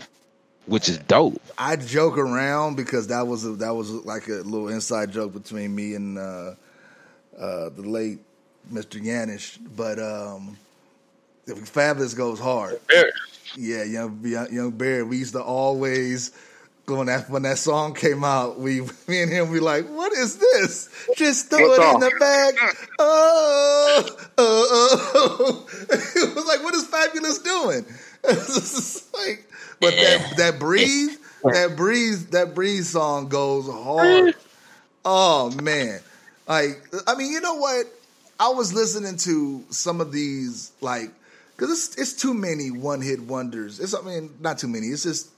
which is dope. I joke around because that was like a little inside joke between me and the late Mr. Yanish, but Fabulous goes hard. Bear. Yeah, young Bear. We used to always when that song came out, me and him, we like, what is this? Just throw it in the bag. It was like, what is Fabulous doing? But that breathe song goes hard. Oh man, you know what? I was listening to some of these because it's too many one-hit wonders. Not too many. It's just,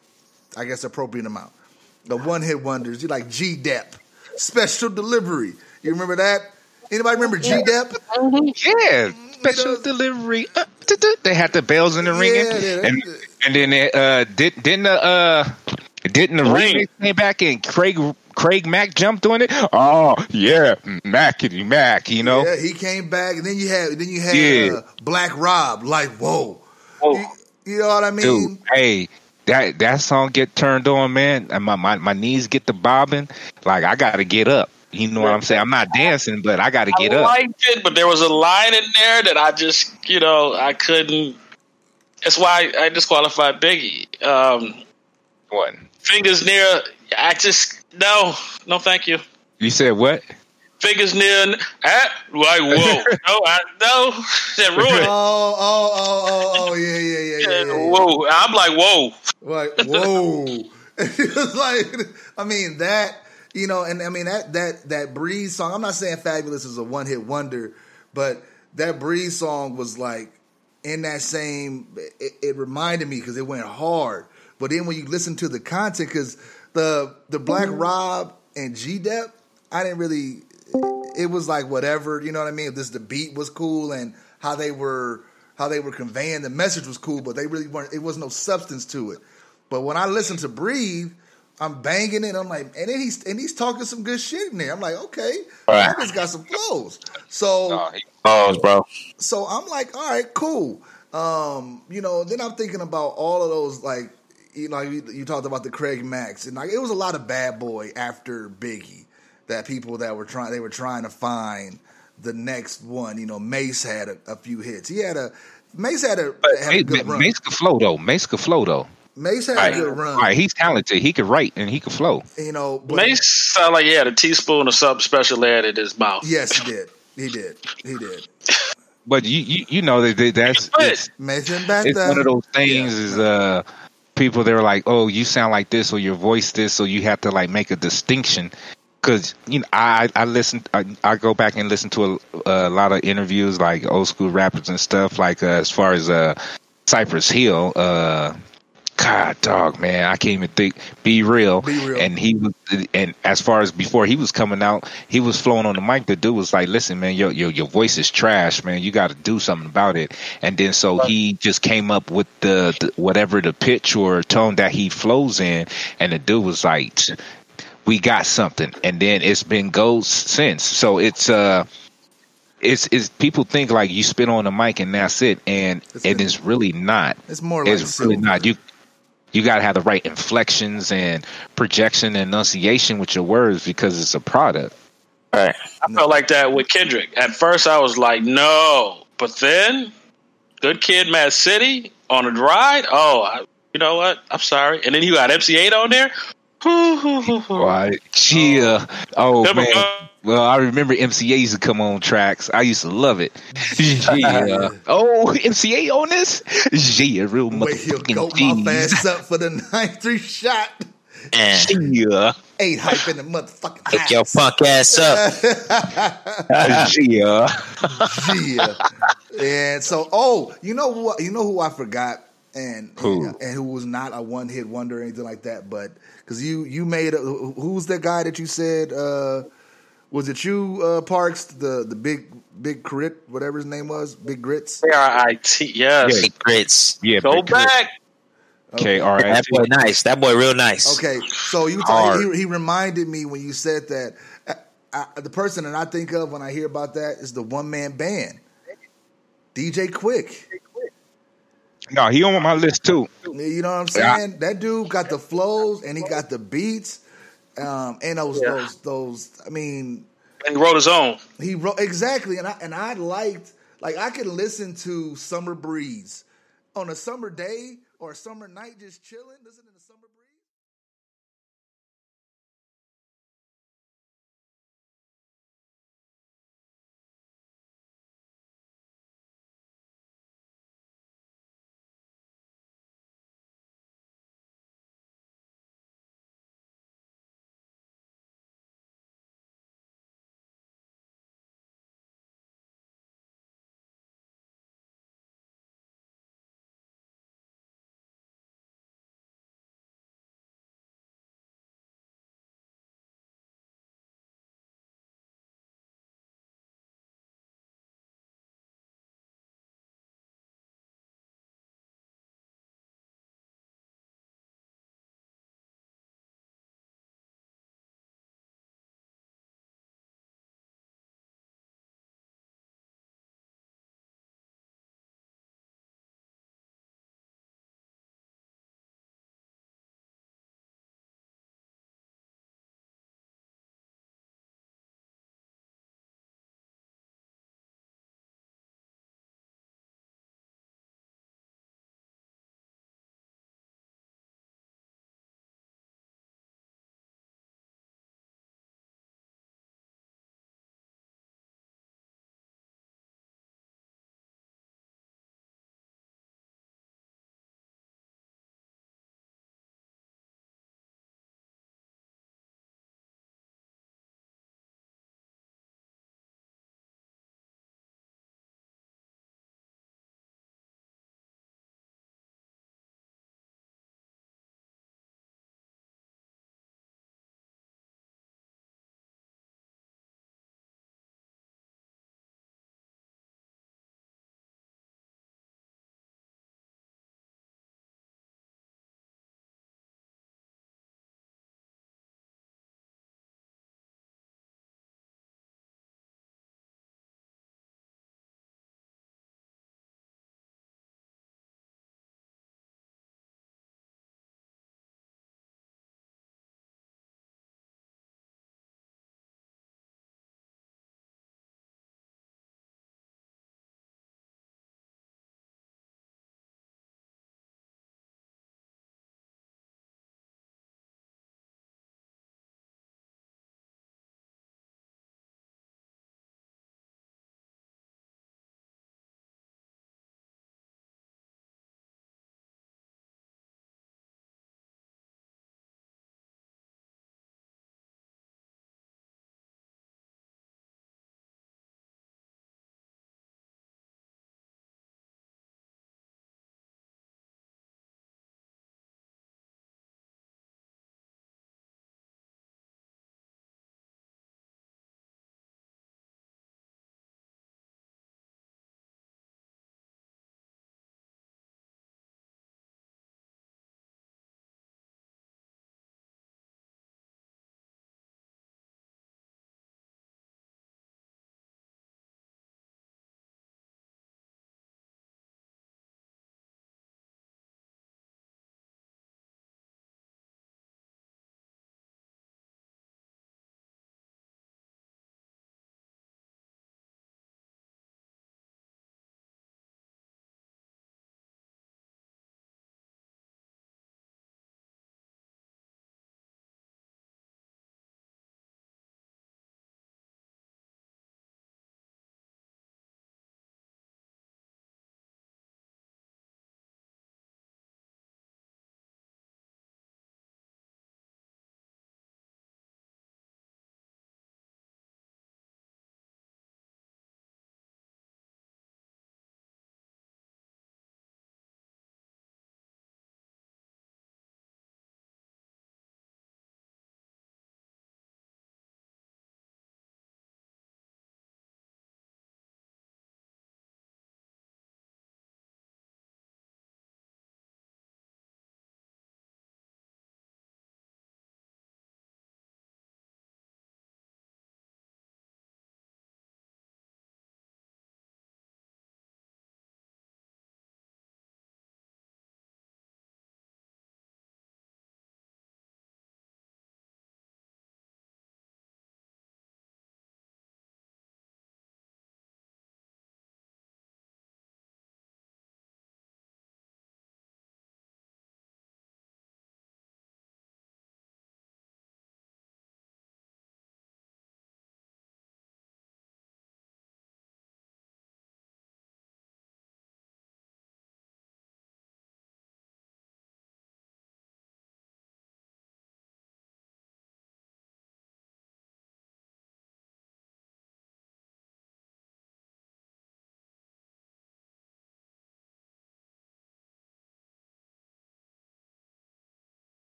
I guess, appropriate amount. The one-hit wonders. You like G-Dep, Special Delivery. You remember that? Anybody remember G-Dep? Yeah, Special Delivery. They had the bells in the ringing, and then didn't the remix came back and Craig Mack jumped on it. Oh yeah, Mackety Mack, Yeah, he came back, and then you had Black Rob. Like, whoa. You know what I mean? Dude, hey, that song get turned on, man, and my knees get to bobbing. Like, I gotta get up. You know what I'm saying? I'm not dancing, but I gotta get up. I liked it, but there was a line in there that I just, I couldn't. That's why I disqualified Biggie. What? Fingers near. I just no, thank you. You said what? Fingers near. Like, whoa, no, that ruined it. Oh, yeah. Whoa, I'm like, whoa. Like, whoa. It was like, that, and that Breeze song, I'm not saying Fabulous is a one-hit wonder, but that Breeze song was like, in that same, it reminded me because it went hard. But then when you listen to the content, because the Black Rob and G-Dep, I didn't really, it was like whatever, you know what I mean? The beat was cool and how they were conveying the message was cool, but they really weren't, it was no substance to it. But when I listen to Breathe, I'm banging it. I'm like, and then he's talking some good shit in there. I'm like, okay, I just got some flows. So, bro. So I'm like, all right, cool. Then I'm thinking about all of those, like, you talked about the Craig Macks, and like it was a lot of Bad Boy after Biggie that people that were trying to find the next one. Mace had a few hits. Mace had a good run. Mace could flow though. Mace had a good run. All right, he's talented. He could write and he could flow. But Mace sounded like he had a teaspoon of something special added in his mouth. Yes, he did. But you know that's it's one of those things is people, they're like, oh, you sound like this or your voice this, so you have to like make a distinction. Cause I listen. I go back and listen to a lot of interviews, like old school rappers and stuff. Like as far as Cypress Hill, God, dog, man, I can't even think. Be real. And he was, and as far as before he was coming out, he was flowing on the mic. The dude was like, "Listen, man, your voice is trash, man. You got to do something about it." And then so he just came up with the whatever the pitch or tone that he flows in, and the dude was like, "We got something." And then it's been gold since. So it's people think like you spit on the mic and that's it, and it is really not. It's more like it's really not. You got to have the right inflections and projection and enunciation with your words because it's a product. Right. I felt like that with Kendrick. At first, I was like, no. But then, Good Kid, Mad City on a ride. Oh, you know what? I'm sorry. And then you got MC8 on there. Right. Yeah. Oh, man. Well, I remember MC8 used to come on tracks. I used to love it. Yeah. Oh, MC8 on this? Yeah, real Wait, he'll go motherfucking my fast up for the 9-3 shot. Yeah. 8 hype in the motherfucking house. Pick your punk ass up. Yeah. Yeah. And so, you know who I forgot, and Who? and who was not a one hit wonder or anything like that, but because you made who's that guy that you said was it you Parks the big Crit, whatever his name was, Big Grits? KRIT, yes. Big Grits. Yeah. Go back. KRIT. That boy nice. That boy real nice. Okay, so he reminded me when you said that. The person that I think of when I hear about that is the one man band, DJ Quick. No, he on my list too. You know what I'm saying? That dude got the flows and he got the beats, and those. I mean, And he wrote his own. he wrote exactly, and I liked, like, I could listen to Summer Breeze on a summer day or a summer night, just chilling, listening to Summer Breeze.